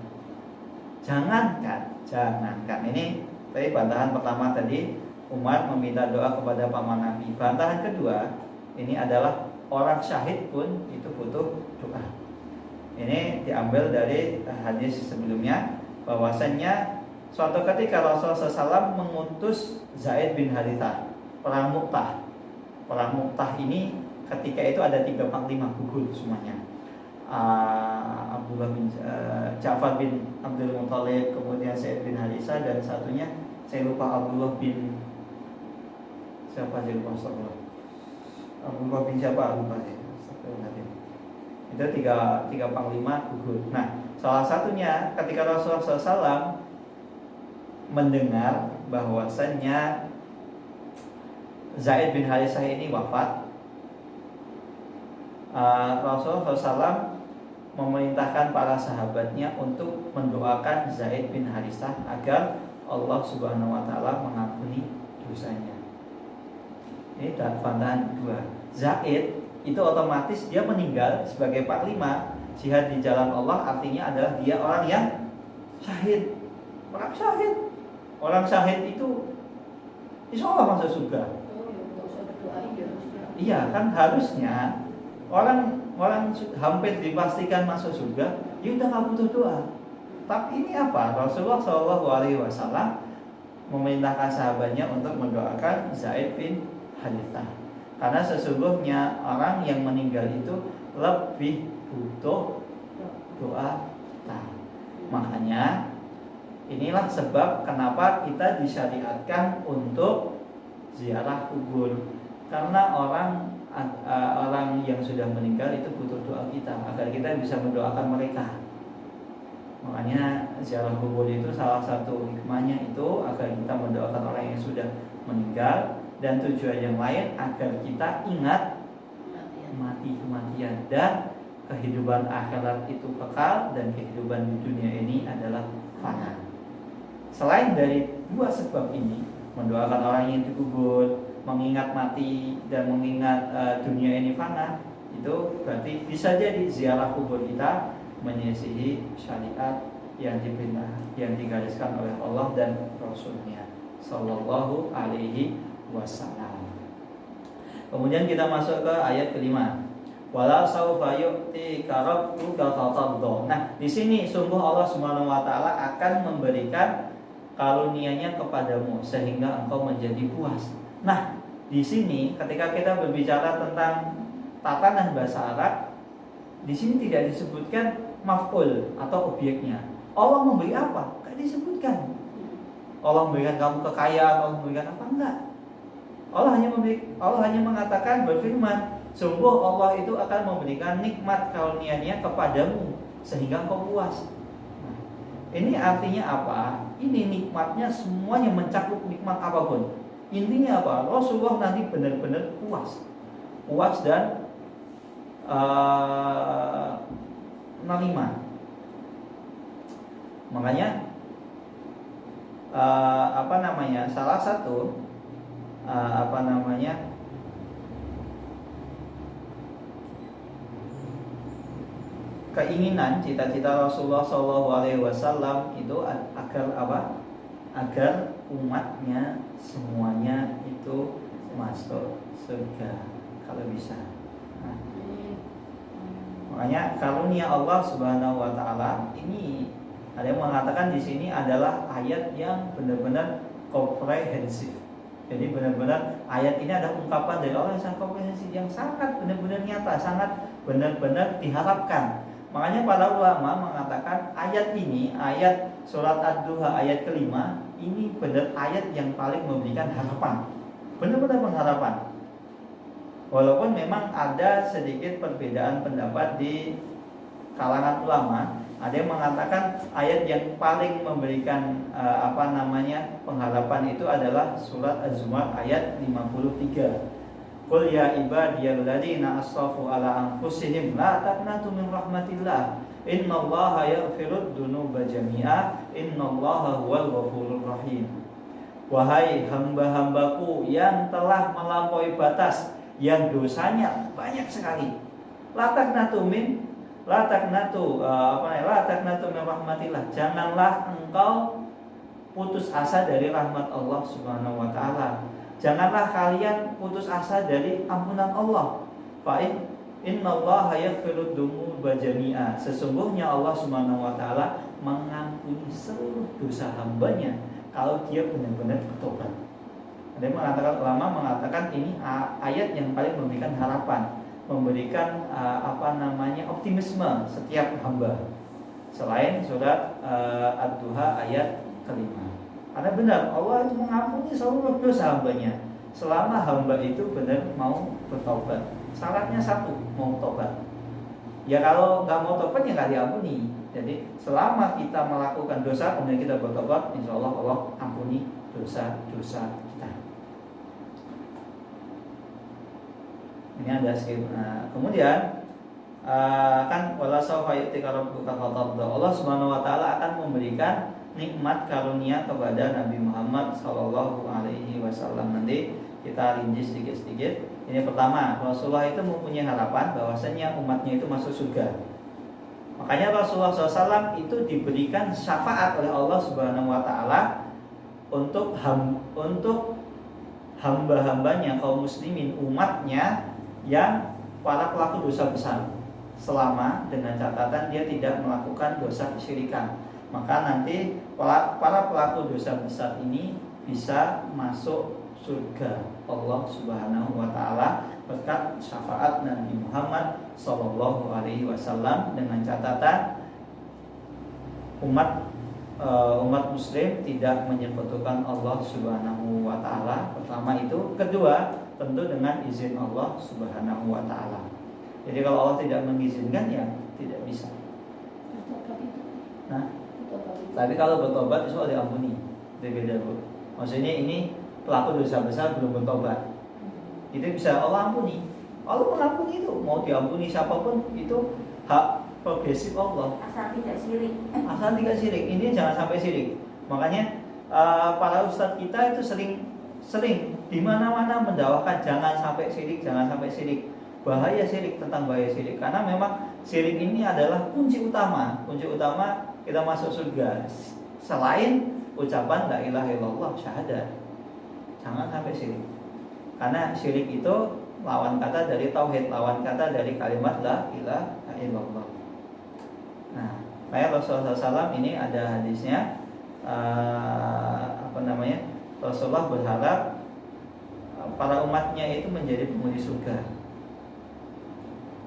Jangankan ini tadi bantahan pertama tadi Umar meminta doa kepada paman Nabi. Bantahan kedua ini adalah orang syahid pun itu butuh doa. Ini diambil dari hadis sebelumnya bahwasannya suatu ketika Rasulullah SAW mengutus Zaid bin Harithah perang Mu'tah. Perang Mu'tah ini ketika itu ada 3 panglima gugur semuanya. Abdullah bin Ja'far bin Abdul Muthalib, kemudian Zaid bin Harisah, dan satunya saya lupa Abdullah bin siapa aja lupa, Abdullah bin siapa lupa sih. Itu tiga panglima gugur. Nah, salah satunya ketika Rasulullah SAW mendengar bahwasannya Zaid bin Harisah ini wafat, Rasulullah SAW memerintahkan para sahabatnya untuk mendoakan Zaid bin Harisah agar Allah Subhanahu wa Ta'ala mengampuni dosanya. Ini bantahan kedua. Zaid itu otomatis dia meninggal sebagai panglima jihad di jalan Allah, artinya adalah dia orang yang syahid. Orang syahid. Orang syahid itu insya Allah masuk surga. Iya kan, harusnya orang hampir dipastikan masuk surga, ya udah nggak butuh doa. Tapi ini apa? Rasulullah SAW memerintahkan sahabatnya untuk mendoakan Zaid bin Harithah, karena sesungguhnya orang yang meninggal itu lebih butuh doa. Makanya inilah sebab kenapa kita disyariatkan untuk ziarah kubur, karena orang yang sudah meninggal itu butuh doa kita agar kita bisa mendoakan mereka. Makanya ziarah kubur itu salah satu hikmahnya itu agar kita mendoakan orang yang sudah meninggal, dan tujuan yang lain agar kita ingat kematian dan kehidupan akhirat itu kekal dan kehidupan di dunia ini adalah fana. Selain dari dua sebab ini, mendoakan orang yang dikubur, mengingat mati dan mengingat dunia ini fana, itu berarti bisa jadi ziarah kubur kita menyisihi syariat yang diperintah, yang digariskan oleh Allah dan Rasulnya Sallallahu Alaihi Wasallam. Kemudian kita masuk ke ayat kelima. Wala saufa yu'tika rabbuka fatardha. Nah, di sini sungguh Allah Subhanahu wa taala akan memberikan karunia-Nya kepadamu sehingga engkau menjadi puas. Nah, di sini ketika kita berbicara tentang tatanan bahasa Arab, di sini tidak disebutkan maf'ul atau objeknya. Allah memberi apa? Tidak disebutkan. Allah memberikan kamu kekayaan, Allah memberikan apa? Enggak. Allah hanya mengatakan, berfirman, sungguh Allah itu akan memberikan nikmat karunia-Nya kepadamu sehingga engkau puas. Nah, ini artinya apa? Ini nikmatnya semuanya mencakup nikmat apapun. Intinya apa? Rasulullah nanti benar-benar puas dan menerima. Makanya salah satu keinginan cita-cita Rasulullah SAW itu agar apa? Agar umatnya semuanya itu masuk surga kalau bisa. Nah, makanya karunia Allah Subhanahu wa taala ini ada yang mengatakan di sini adalah ayat yang benar-benar komprehensif. Jadi benar-benar ayat ini ada ungkapan dari Allah yang sangat komprehensif, yang sangat benar-benar nyata, sangat benar-benar diharapkan. Makanya para ulama mengatakan ayat ini, ayat surat Ad-Duha ayat kelima, ini benar ayat yang paling memberikan harapan, benar-benar pengharapan. Walaupun memang ada sedikit perbedaan pendapat di kalangan ulama, ada yang mengatakan ayat yang paling memberikan pengharapan itu adalah surat Az-Zumar ayat 53. Qul ya ibadiyalladzina asrafu ala anfusihim la taqnatu min rahmatillah innallaha yaghfirud dzunuba jami'a innallaha huwal ghafurur rahim. Wahai hamba-hambaku yang telah melampaui batas, yang dosanya banyak sekali, la taqnatu min rahmatillah, janganlah engkau putus asa dari rahmat Allah Subhanahu wa taala. Janganlah kalian putus asa dari ampunan Allah. Fa innallaha yaghfirud dzunuba jami'a. Sesungguhnya Allah Subhanahu wa taala mengampuni seluruh dosa hambanya kalau dia benar-benar bertobat. Ada yang mengatakan, ulama mengatakan ini ayat yang paling memberikan harapan, memberikan optimisme setiap hamba. Selain surat Ad-Duha ayat kelima. Karena benar Allah itu mengampuni seluruh dosa hambanya selama hamba itu benar mau bertobat. Syaratnya satu, mau tobat. Ya kalau nggak mau tobat ya nggak diampuni. Jadi selama kita melakukan dosa kemudian kita bertobat, insya Allah Allah ampuni dosa-dosa kita. Ini ada sedikit. Kemudian kan wala sawfa yu'tika rabbuka fatarda. Allah Subhanahu wa taala akan memberikan nikmat karunia kepada Nabi Muhammad sallallahu alaihi wasallam. Nanti kita rinci sedikit-sedikit. Ini pertama, Rasulullah itu mempunyai harapan bahwasanya umatnya itu masuk surga. Makanya Rasulullah SAW itu diberikan syafaat oleh Allah Subhanahu wa taala untuk hamba-hambanya kaum muslimin, umatnya yang para pelaku dosa besar, selama dengan catatan dia tidak melakukan dosa kesyirikan. Maka nanti para pelaku dosa besar ini bisa masuk surga Allah Subhanahu wa taala berkat syafaat Nabi Muhammad sallallahu alaihi wasallam, dengan catatan umat muslim tidak menyekutukan Allah Subhanahu wa taala. Pertama itu, kedua tentu dengan izin Allah Subhanahu wa taala. Jadi kalau Allah tidak mengizinkan ya tidak bisa. Nah, tapi kalau bertobat itu diampuni. Beda, Bu. Maksudnya ini pelaku dosa besar belum bertobat, itu bisa Allah ampuni. Allah mengampuni itu, mau diampuni siapapun itu hak progresif Allah. Asal tidak syirik. Asal tidak syirik. Ini jangan sampai syirik. Makanya para ustadz kita itu sering di mana-mana mendakwakan jangan sampai syirik, jangan sampai syirik. Bahaya syirik, tentang bahaya syirik. Karena memang syirik ini adalah kunci utama kita masuk surga. Selain ucapan la ilaha illallah, syahadat. Jangan sampai syirik. Karena syirik itu lawan kata dari tauhid, lawan kata dari kalimat la ilaha illallah. Nah, kayak Rasulullah SAW ini ada hadisnya, Rasulullah berharap para umatnya itu menjadi penghuni surga.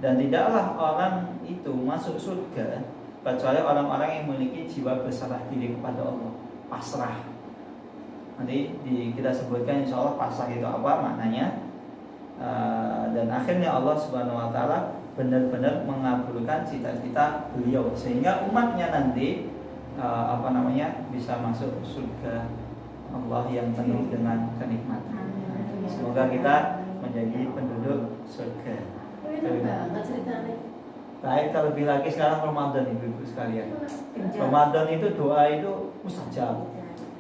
Dan tidaklah orang itu masuk surga kecuali orang-orang yang memiliki jiwa berserah diri kepada Allah, pasrah. Nanti kita sebutkan insya Allah pasrah itu apa maknanya. Dan akhirnya Allah Subhanahu wa taala benar-benar mengabulkan cita-cita beliau sehingga umatnya nanti bisa masuk surga Allah yang penuh dengan kenikmatan. Semoga kita menjadi penduduk surga. Banget ceritanya. Baik, terlebih lagi sekarang Ramadan, ibu-ibu sekalian. Ramadan itu doa itu mustajab.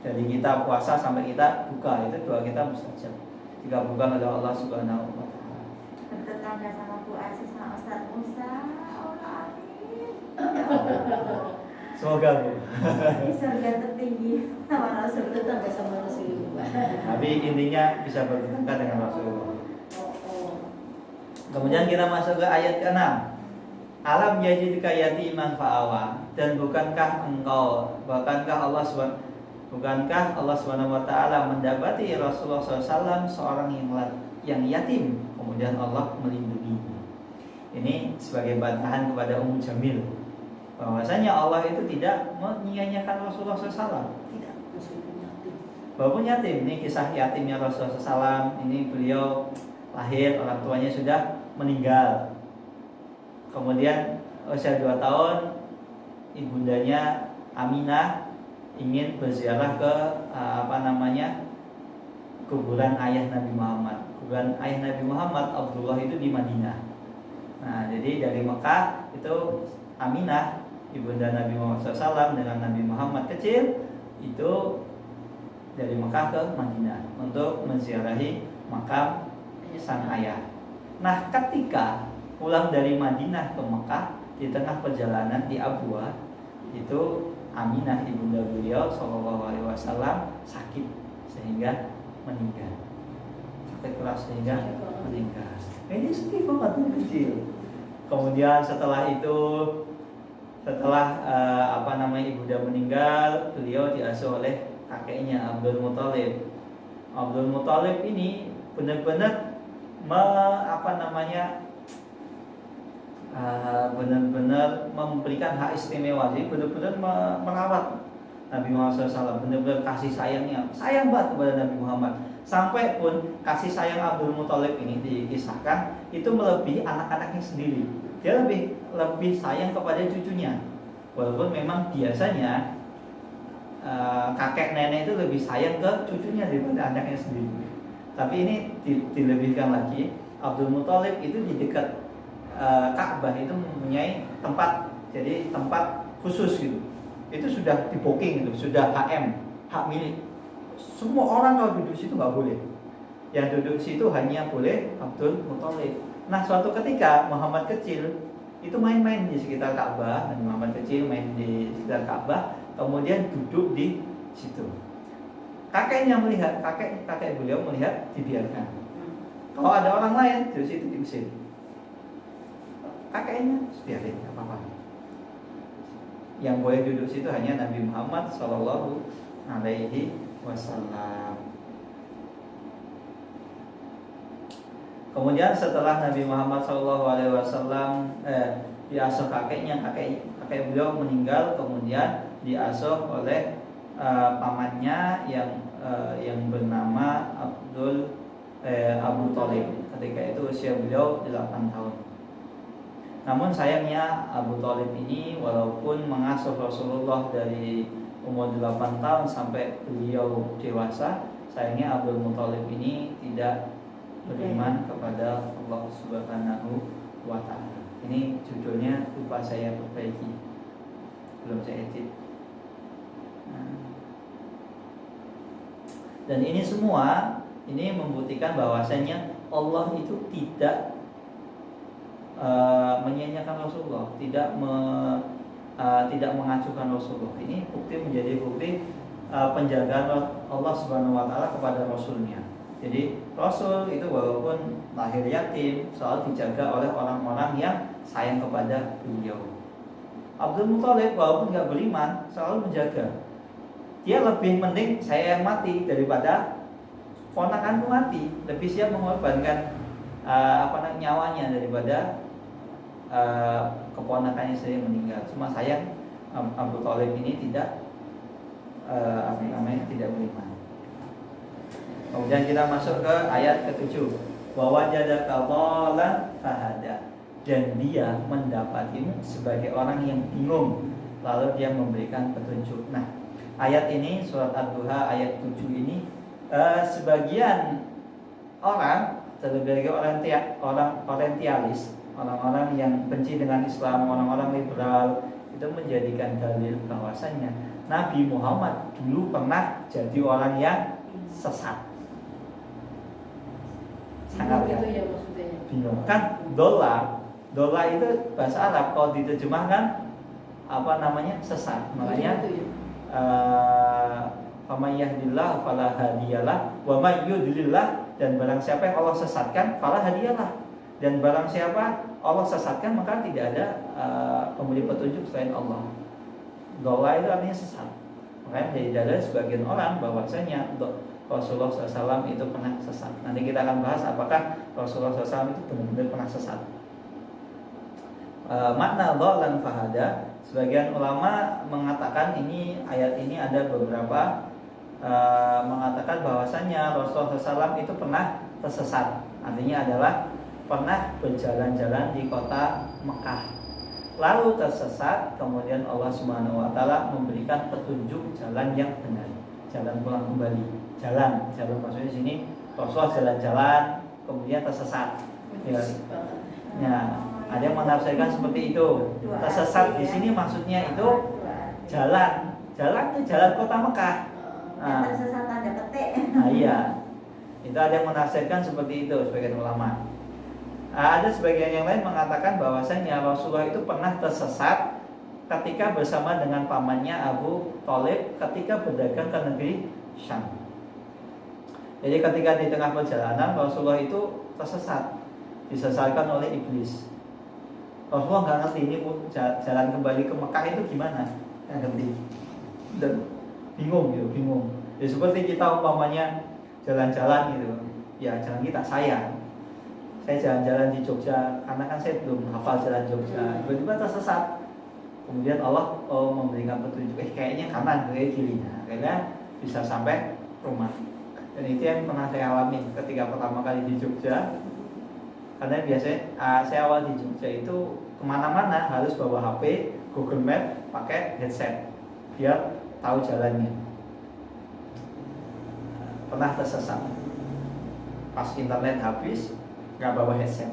Jadi kita puasa sampai kita buka itu doa kita mustajab. Jika bukan oleh Allah Subhanahu wa taala. Bertetangga sama Bu Aziz sama Ustaz Musa. Allah amin. Semoga, Bu. Di surga tertinggi sama Rasul. Bertetangga sama Rasulullah. Tapi intinya bisa bertetangga dengan Rasulullah. Kemudian kita masuk ke ayat ke-6. Alam yajidka yatiman fa'awa. Dan bukankah Allah Subhanahu wa taala mendapati Rasulullah SAW seorang yang yatim, kemudian Allah melindunginya. Ini sebagai bantahan kepada Ummu Jamil bahwasanya Allah itu tidak menyia-nyiakan Rasulullah SAW. Tidak. Walaupun yatim, ini kisah yatimnya Rasulullah SAW. Ini beliau lahir, orang tuanya sudah meninggal. Kemudian usia 2 tahun, ibundanya Aminah ingin berziarah ke kuburan ayah Nabi Muhammad. Kuburan ayah Nabi Muhammad Abdullah itu di Madinah. Nah, jadi dari Mekah itu Aminah, ibunda Nabi Muhammad SAW dengan Nabi Muhammad kecil itu dari Mekah ke Madinah untuk menziarahi makam sang ayah. Nah, ketika pulang dari Madinah ke Mekah, di tengah perjalanan di Abwa itu Aminah ibunda beliau Shallallahu Alaihi Wasallam sakit sehingga meninggal, sakit keras sehingga meninggal. Ini sedih banget kecil. Kemudian setelah ibunda meninggal, beliau diasuh oleh kakeknya Abdul Muthalib. Abdul Muthalib ini benar-benar benar-benar memberikan hak istimewa, jadi benar-benar merawat Nabi Muhammad SAW, benar-benar kasih sayangnya, sayang banget kepada Nabi Muhammad. Sampai pun kasih sayang Abdul Muthalib ini dikisahkan itu melebihi anak-anaknya sendiri. Dia lebih sayang kepada cucunya, walaupun memang biasanya kakek nenek itu lebih sayang ke cucunya daripada anaknya sendiri. Tapi ini dilebihkan lagi. Abdul Muthalib itu di dekat Ka'bah itu mempunyai tempat, jadi tempat khusus gitu. Itu sudah di booking itu, sudah HM, hak milik. Semua orang kalau duduk situ nggak boleh. Yang duduk situ hanya boleh Abdul Muthalib. Nah, suatu ketika Muhammad kecil itu main-main di sekitar Ka'bah, dan Muhammad kecil main di sekitar Ka'bah, kemudian duduk di situ. Kakeknya melihat, kakek beliau melihat, dibiarkan. Kalau ada orang lain di situ diusir. Kakeknya biarin, nggak apa-apa. Yang boleh duduk situ hanya Nabi Muhammad Sallallahu Alaihi Wasallam. Kemudian setelah Nabi Muhammad Sallallahu Alaihi Wasallam diasuh kakeknya, kakek beliau meninggal, kemudian diasuh oleh pamannya yang bernama Abu Thalib. Ketika itu usia beliau 8 tahun. Namun sayangnya Abu Thalib ini walaupun mengasuh Rasulullah dari umur 8 tahun sampai beliau dewasa, sayangnya Abdul Muthalib ini tidak beriman kepada Allah Subhanahu wa Ta'ala. Ini judulnya lupa saya perbaiki, belum saya edit. Dan ini semua ini membuktikan bahwasanya Allah itu tidak menyanyiakan Rasulullah, tidak mengacuhkan Rasulullah. Ini menjadi bukti penjagaan Allah Subhanahu wa Ta'ala kepada Rasulnya. Jadi Rasul itu walaupun lahir yatim selalu dijaga oleh orang-orang yang sayang kepada beliau. Abdul Muthalib walaupun nggak beriman selalu menjaga. Dia lebih mending saya yang mati daripada ponakanku mati. Lebih siap mengorbankan nyawanya daripada keponakannya saya meninggal. Cuma sayang Abu Thalib ini tidak tidak beriman. Kemudian kita masuk ke ayat ke-7. Wa wajadaka dhalan fahada. Dan dia mendapatimu sebagai orang yang bingung, lalu dia memberikan petunjuk. Nah, ayat ini surat Ad-Duha ayat 7 ini sebagian orang, terlebih lagi orang orientalis, orang-orang yang benci dengan Islam, orang-orang liberal, itu menjadikan dalil bahwasannya Nabi Muhammad dulu pernah jadi orang yang sesat. Sangat itu ya maksudnya. Bingung kan? Dola itu bahasa Arab, kalau diterjemahkan sesat. Makanya faman yahdillahu fala hadiyalah wa may yudlillah, dan barang siapa yang Allah sesatkan fala hadiyalah, dan barang siapa Allah sesatkan maka tidak ada pemberi petunjuk selain Allah. Dola itu artinya sesat. Makanya menjadi dalil sebagian orang bahwasanya Rasulullah SAW itu pernah sesat. Nanti kita akan bahas apakah Rasulullah SAW itu benar-benar pernah sesat. Makna dhalan fahada, sebagian ulama mengatakan ayat ini ada beberapa mengatakan bahwasannya Rasulullah SAW itu pernah tersesat. Artinya adalah pernah berjalan-jalan di kota Mekah, lalu tersesat, kemudian Allah Subhanahu wa Ta'ala memberikan petunjuk jalan yang benar, jalan pulang kembali. Jalan maksudnya di sini Rasulullah jalan-jalan kemudian tersesat. Ya, ada yang menafsirkan seperti itu. Tersesat di sini maksudnya itu jalan kota Mekah. Tersesat ada petik. Nah, iya. Itu ada yang menafsirkan seperti itu sebagian ulama. Ada sebagian yang lain mengatakan bahwasanya Rasulullah itu pernah tersesat ketika bersama dengan pamannya Abu Thalib ketika berdagang ke negeri Syam. Jadi ketika di tengah perjalanan Rasulullah itu tersesat, disesatkan oleh iblis. Rasulullah nggak ngerti ini jalan kembali ke Mekah itu gimana, nggak ngerti dan bingung. Ya seperti kita umpamanya jalan-jalan gitu. Ya jalan kita saya jalan-jalan di Jogja karena kan saya belum hafal jalan Jogja, tiba-tiba tersesat. Kemudian Allah memberikan petunjuk, kayaknya kanan, kayak kiri, nah, akhirnya bisa sampai rumah. Dan itu yang pernah saya alami ketika pertama kali di Jogja. Karena biasanya saya awal di Jogja itu kemana-mana harus bawa HP, Google Map, pakai headset biar tahu jalannya. Pernah tersesat pas internet habis, nggak bawa headset,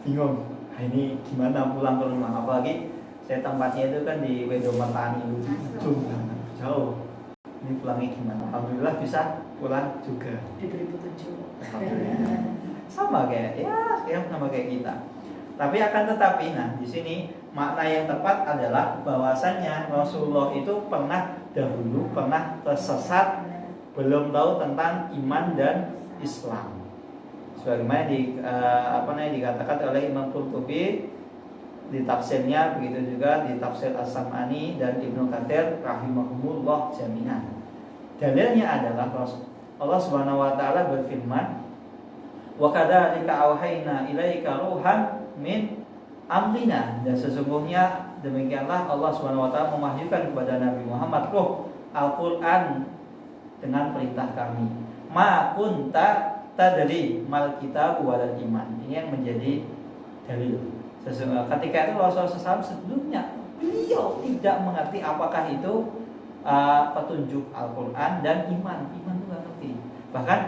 bingung. Nah, ini gimana pulang ke rumah? Apalagi saya tempatnya itu kan di Wedomertani, jauh. Ini pulangnya gimana? Alhamdulillah bisa pulang juga. Diberi petunjuk. Sama kayak kita. Tapi akan tetapi, nah di sini makna yang tepat adalah bahwasannya Rasulullah itu pernah tersesat, belum tahu tentang iman dan Islam. Sebagaimana dikatakan oleh Imam Qurtubi di tafsirnya, begitu juga di tafsir As-Sam'ani dan Ibnu Katsir rahimahumullah jami'an. Dalilnya adalah Allah Subhanahu wa taala berfirman, "Wa kadzalika auhayna ilaika ruhan min amrina." Dan sesungguhnya demikianlah Allah Subhanahu wa taala memahyukan kepada Nabi Muhammad ruh Al-Qur'an dengan perintah kami. Ma kunta tadri mal kitab wal iman. Ini yang menjadi dalil. Sesungguhnya ketika itu Rasulullah SAW sebelumnya beliau tidak mengerti apakah itu petunjuk Al-Quran dan iman itu nggak ngerti. Bahkan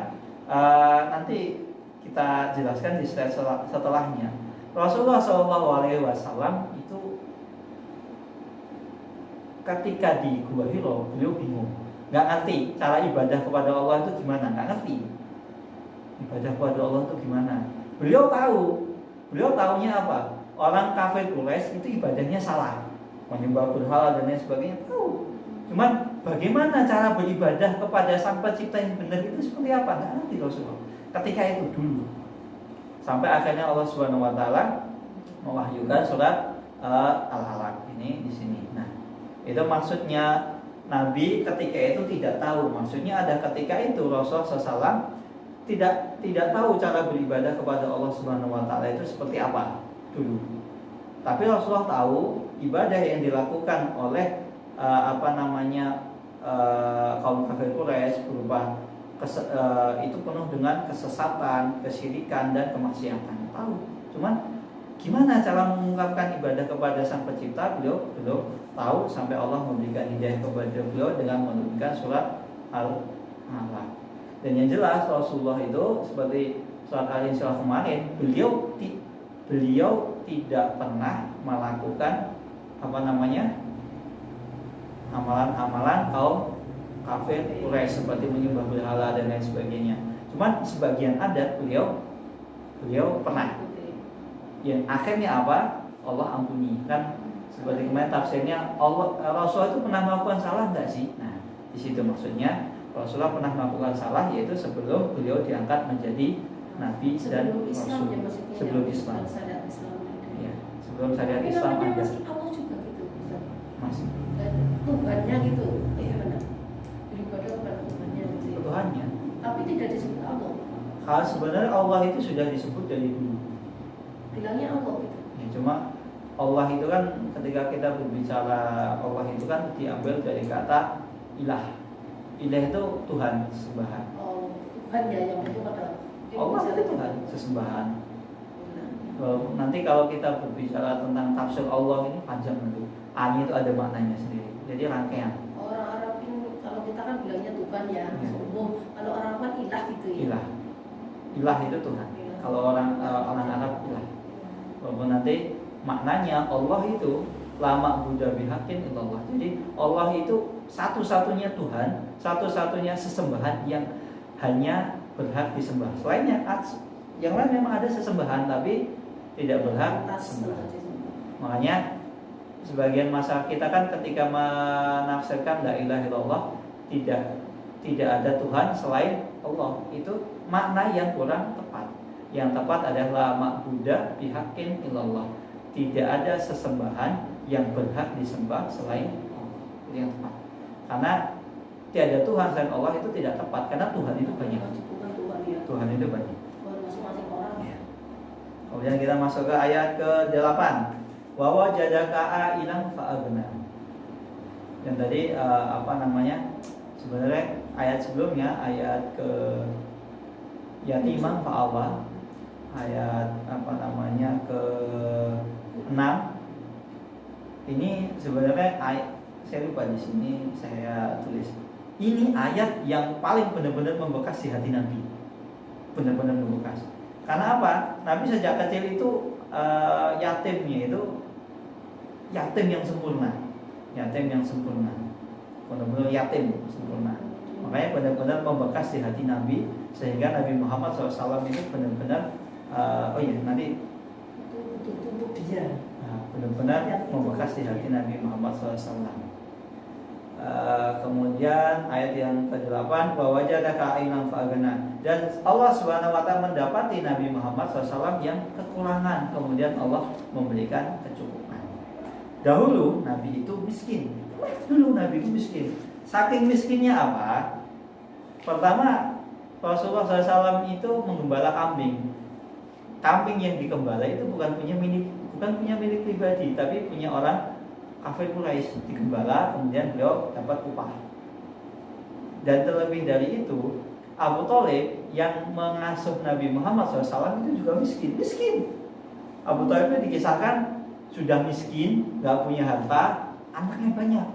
nanti kita jelaskan di slide setelahnya. Rasulullah SAW itu ketika di Gua Hiro beliau bingung, nggak ngerti cara ibadah kepada Allah itu gimana, nggak ngerti ibadah kepada Allah itu gimana. Beliau tahunya apa? Orang kafir Quraisy itu ibadahnya salah, menyembah berhala dan lain sebagainya, tahu. Cuman bagaimana cara beribadah kepada Sang Pencipta yang benar itu seperti apa? Nggak ngerti Rasulullah ketika itu dulu. Sampai akhirnya Allah Subhanahu wa taala mewahyukan surat Al-Alaq ini di sini. Nah, itu maksudnya Nabi ketika itu tidak tahu. Maksudnya ada ketika itu Rasulullah SAW tidak tahu cara beribadah kepada Allah Subhanahu wa taala itu seperti apa dulu. Tapi Rasulullah tahu ibadah yang dilakukan oleh kaum kafir Quraisy berupa itu penuh dengan kesesatan, kesyirikan dan kemaksiatan. Tahu. Cuman gimana cara mengungkapkan ibadah kepada Sang Pencipta, beliau tahu sampai Allah memberikan hidayah kepada beliau dengan menurunkan surat Al-Alaq. Dan yang jelas Rasulullah itu seperti surat Al-Isra kemarin, beliau tidak pernah melakukan amalan-amalan kaum kafir Quraisy seperti menyembah berhala dan lain sebagainya. Cuman sebagian adat beliau pernah. Yang akhirnya apa? Allah ampuni. Kan seperti kemarin tafsirnya Rasulullah itu pernah melakukan salah enggak sih? Nah, di situ maksudnya Rasulullah pernah melakukan salah yaitu sebelum beliau diangkat menjadi nabi dan rasul. Sebelum Islam. Ya, sebelum syariat Islam ada. Masih Allah juga gitu. Masih. Tuhannya gitu. Iya benar. Beribadah kepada Tuhannya gitu. Tuhannya. Tapi tidak disebut Allah. Kalau sebenarnya Allah itu sudah disebut dari dulu. Bilangnya Allah gitu. Ya, cuma Allah itu kan ketika kita berbicara Allah itu kan diambil dari kata ilah. Ilah itu Tuhan sesembahan. Oh, Tuhan ya yang itu pada Allah itu Tuhan sesembahan. Nanti kalau kita berbicara tentang tafsir Allah ini panjang nanti. A itu ada maknanya sendiri. Jadi rangkaian. Orang Arab ini kalau kita kan bilangnya Tuhan ya, umum. Kalau orang Arab kan ilah gitu ya. Ilah itu Tuhan. Kalau orang Arab ilah. Walaupun nanti maknanya Allah itu lama Buddha bihakin illallah. Jadi Allah itu satu-satunya Tuhan, satu-satunya sesembahan yang hanya berhak disembah. Selainnya yang lain memang ada sesembahan tapi tidak berhak disembah. Makanya sebagian masyarakat kita kan ketika menafsirkan la ilaha illallah tidak ada Tuhan selain Allah. Itu makna yang kurang tepat. Yang tepat adalah ma'budah bihaqqin illallah. Tidak ada sesembahan yang berhak disembah selain Allah. Itu yang tepat. Karena tiada Tuhan selain Allah itu tidak tepat, karena Tuhan itu banyak. Tuhan itu banyak. Masing-masing orang. Ya. Kemudian kita masuk ke ayat ke-8. Wa wajadaka a'ilan fa'aghna. Yang tadi sebenarnya ayat sebelumnya, ayat ke yatiman fa'awa, ayat ke-6. Ini sebenarnya saya lupa di sini saya tulis. Ini ayat yang paling benar-benar membekas di hati Nabi. Benar-benar membekas. Karena apa? Nabi sejak kecil itu yatimnya itu yatim yang sempurna. Yatim yang sempurna. Benar-benar yatim sempurna. Makanya benar-benar membekas di hati Nabi, sehingga Nabi Muhammad SAW itu benar-benar nanti Tubuh dia. benar-benar membekas di hati Nabi Muhammad SAW. Kemudian ayat yang ke-8, bahwa wajadaka a'ilan fa'aghna. Dan Allah Subhanahu wa taala mendapati Nabi Muhammad SAW yang kekurangan, kemudian Allah memberikan kecukupan. Dahulu Nabi itu miskin. Nabi itu miskin. Saking miskinnya apa? Pertama, Rasulullah SAW itu menggembala kambing. Kambing yang digembala itu bukan punya milik pribadi, tapi punya orang kafir Quraisy, digembala, kemudian beliau dapat upah. Dan terlebih dari itu, Abu Thalib yang mengasuh Nabi Muhammad SAW itu juga miskin. Abu Thalib itu dikisahkan sudah miskin, gak punya harta, anaknya banyak.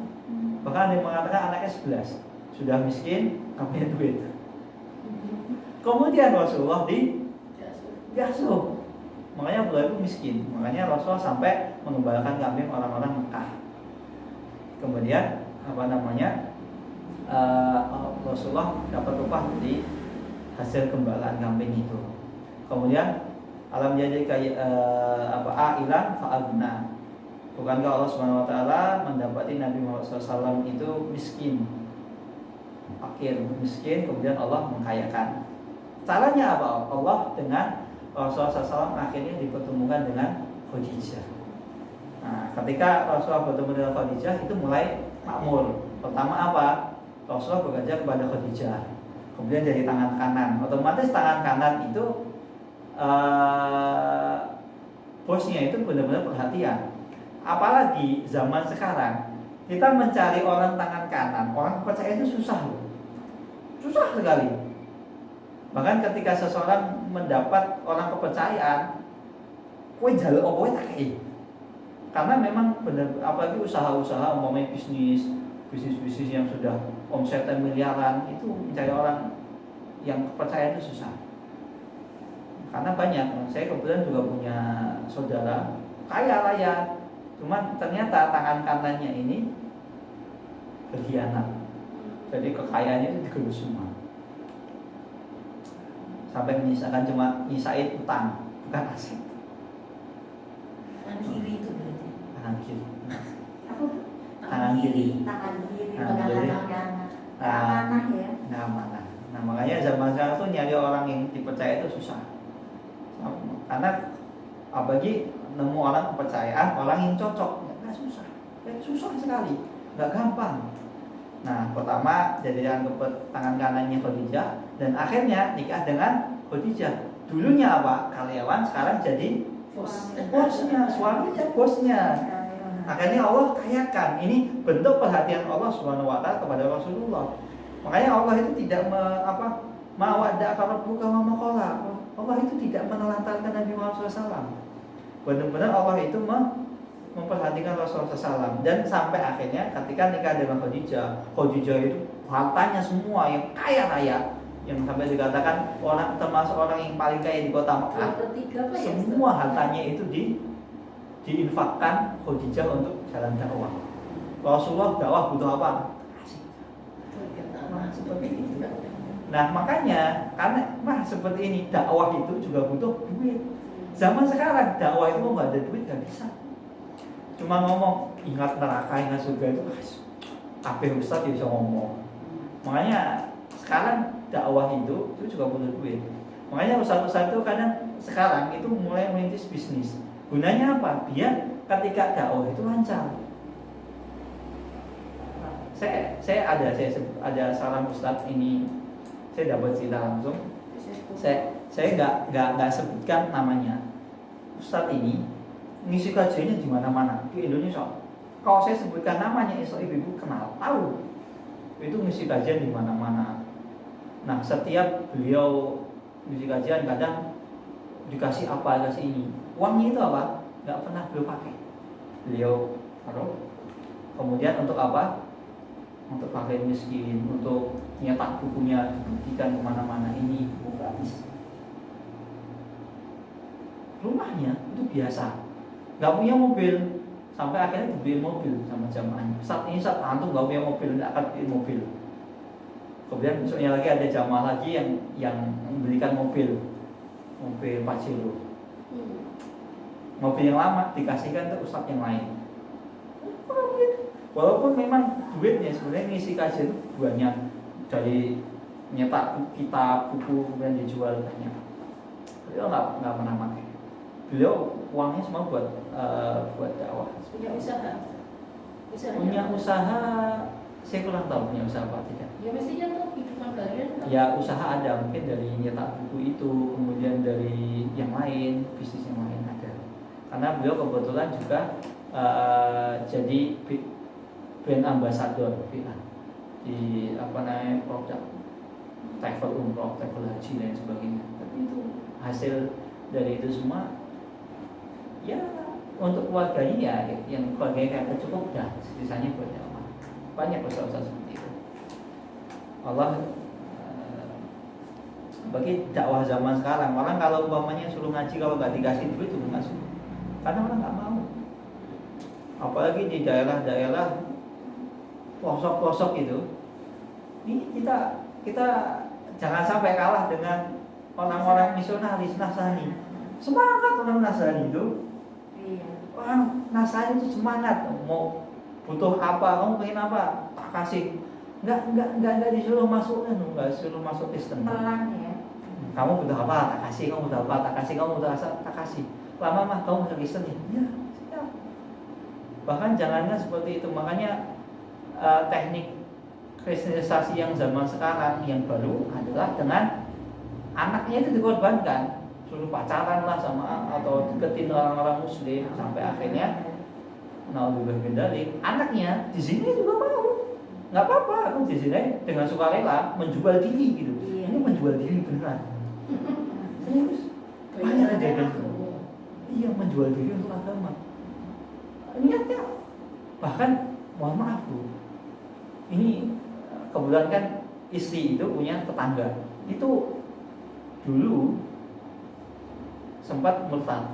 Bahkan ada yang mengatakan anaknya 11, sudah miskin, gak punya duit. Kemudian Rasulullah diasuh. Makanya Abu Thalib itu miskin. Makanya Rasulullah sampai mengembalakan kambing orang-orang Mekah. Kemudian Rasulullah dapat upah di hasil gembalaan kambing itu. Kemudian alam jadi a'ilan fa'aghna. Bukankah Allah Subhanahu wa taala mendapati Nabi Muhammad SAW itu miskin, fakir, miskin, kemudian Allah mengkayakan. Caranya apa? Allah dengan Rasulullah SAW akhirnya dipertemukan dengan Khadijah. Nah, ketika Rasulullah bertemu dengan Khadijah itu mulai makmur. Pertama apa? Rasulullah bekerja kepada Khadijah, kemudian jadi tangan kanan. Otomatis tangan kanan itu bosnya itu benar-benar perhatian. Apalagi zaman sekarang kita mencari orang tangan kanan, orang kepercayaan itu susah sekali. Bahkan ketika seseorang mendapat orang kepercayaan, kue jalur opo tak kei. Karena memang benar, apalagi usaha-usaha umpamanya bisnis yang sudah omsetnya miliaran, itu mencari orang yang kepercayaan itu susah. Karena banyak, saya kebetulan juga punya saudara kaya raya, cuman ternyata tangan kanannya ini berkhianat. Jadi kekayaannya itu digerus semua. Sampai menyisakan cuma nyisain utang, bukan aset. Tangan kiri itu berarti. Tangan kiri. Apa? Tangan kiri. Tangan kiri. Tangan kiri. Amanah ya. Amanah. Nah makanya zaman sekarang tuh nyari orang yang dipercaya itu susah. Karena apalagi nemu orang kepercayaan, orang yang cocok, nggak susah. Susah sekali, nggak gampang. Nah, pertama jadikan tangan kanannya Khadijah, dan akhirnya nikah dengan Khadijah. Dulunya apa? Karyawan, sekarang jadi bosnya, suaminya bosnya. Akhirnya Allah kayakan. Ini bentuk perhatian Allah Subhanahu wa taala kepada Rasulullah. Makanya Allah itu tidak mawadda rabbuka wa ma qala. Allah itu tidak menelantarkan Nabi Muhammad SAW. Benar-benar Allah itu memperhatikan Rasulullah SAW. Dan sampai akhirnya ketika nikah dengan Khadijah itu hartanya semua yang kaya raya, yang sampai dikatakan orang termasuk orang yang paling kaya di kota Mekah. Semua hartanya itu diinfakkan Khadijah untuk jalan dakwah. Rasulullah dakwah butuh apa? Nah makanya karena seperti ini, dakwah itu juga butuh duit. Zaman sekarang dakwah itu mau nggak ada duit nggak bisa. Cuma ngomong ingat neraka, ingat surga itu apa ustaz bisa ngomong. Makanya sekarang dakwah itu juga butuh duit. Makanya ustaz-ustaz itu kadang sekarang itu mulai merintis bisnis. Gunanya apa? Biar ketika dakwah itu lancar. saya ada seorang ustadz ini, saya dapat cerita langsung. Saya nggak sebutkan namanya. Ustadz ini ngisi kajiannya di mana-mana di Indonesia. Kalau saya sebutkan namanya, ibu kenal, tahu. Itu ngisi kajian di mana-mana. Nah, setiap beliau ngisi kajian kadang dikasih apa, kasih ini. Uangnya itu apa? Nggak pernah beliau pakai. Beliau taruh. Kemudian untuk apa? Untuk pakai miskin, untuk nyetak bukunya, dibuktikan kemana-mana, ini buku gratis. Rumahnya itu biasa, nggak punya mobil, sampai akhirnya dibeli mobil sama jamaahnya. Saat ini antum nggak punya mobil, nggak akan beli mobil. Kemudian besoknya lagi ada jamaah lagi yang membelikan mobil Pajero. Mobil yang lama dikasihkan ke ustadz yang lain. Walaupun memang duitnya sebenarnya ngisi kajian itu banyak, dari nyetak kitab, buku, kemudian dijual banyak. Beliau nggak pernah pakai. Beliau uangnya semua buat dakwah. Punya usaha. Punya usaha, saya kurang tahu punya usaha apa tidak. Ya mestinya tuh hidupan harian. Ya usaha ada, mungkin dari nyetak buku itu, kemudian dari yang lain, bisnis yang lain ada. Karena beliau kebetulan juga jadi brand ambassador di produk travel umroh, travel haji dan sebagainya. Tapi itu hasil dari itu semua ya untuk keluarganya ya, yang keluarganya kata cukup dah, sisanya buat dakwah. Banyak usaha-usaha seperti itu. Allah bagi dakwah zaman sekarang, orang kalau umpamanya suruh ngaji, kalau nggak dikasih duit itu nggak suruh, karena orang nggak mau. Apalagi di daerah-daerah pelosok-pelosok itu, ini kita jangan sampai kalah dengan orang-orang misionaris Nasrani. Semangat orang Nasrani itu. Orang Nasrani itu semangat, mau butuh apa, kamu pengen apa, tak kasih. Enggak disuruh masuk, enggak disuruh masuk Kristen. Pelan ya. Kamu butuh apa, tak kasih. Kamu butuh apa, tak kasih. Kamu butuh apa, tak kasih. Lama kamu masuk Kristen ya? Ya, siap. Bahkan jangankan seperti itu, makanya teknik kristenisasi yang zaman sekarang yang baru adalah dengan anaknya itu dikorbankan, suruh pacaran lah sama atau deketin orang-orang muslim sampai akhirnya naudzubillah min dzalik, anaknya di sini juga mau, nggak apa-apa, aku di sini dengan sukarela menjual diri gitu. Ini menjual diri beneran. Serius. Banyak kejadian itu. Iya, menjual diri untuk agama. Niatnya bahkan mohon maaf Bu, ini kebetulan kan istri itu punya tetangga itu dulu sempat murtad,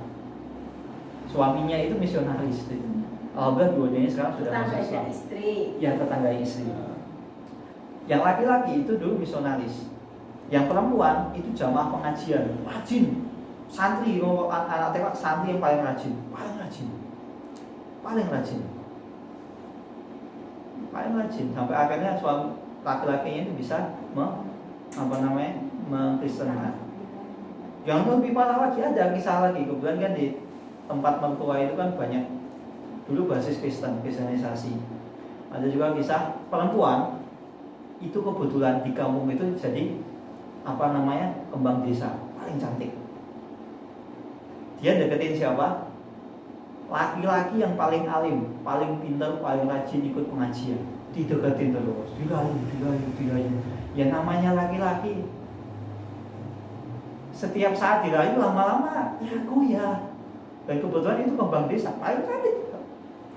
suaminya itu misionaris. Alhamdulillah dua-duanya sekarang sudah masuk Islam. Istri. Ya, tetangga istri. Yang laki-laki itu dulu misionaris, yang perempuan itu jamaah pengajian, rajin, santri, anak tewak santri yang paling rajin, paling rajin sampai akhirnya suami laki-lakinya itu bisa mengkristenkan. Yang lebih parah lagi, ada kisah lagi, kebetulan kan di tempat mertua itu kan banyak dulu basis Kristen, kristenisasi. Ada juga kisah perempuan itu kebetulan di kampung itu jadi kembang desa paling cantik. Dia deketin siapa? Laki-laki yang paling alim, paling pintar, paling rajin ikut pengajian. Dideketin terus, dirayu. Ya namanya laki-laki, setiap saat dirayu lama-lama ya goyah. Dan kebetulan itu kembang desa paling cantik.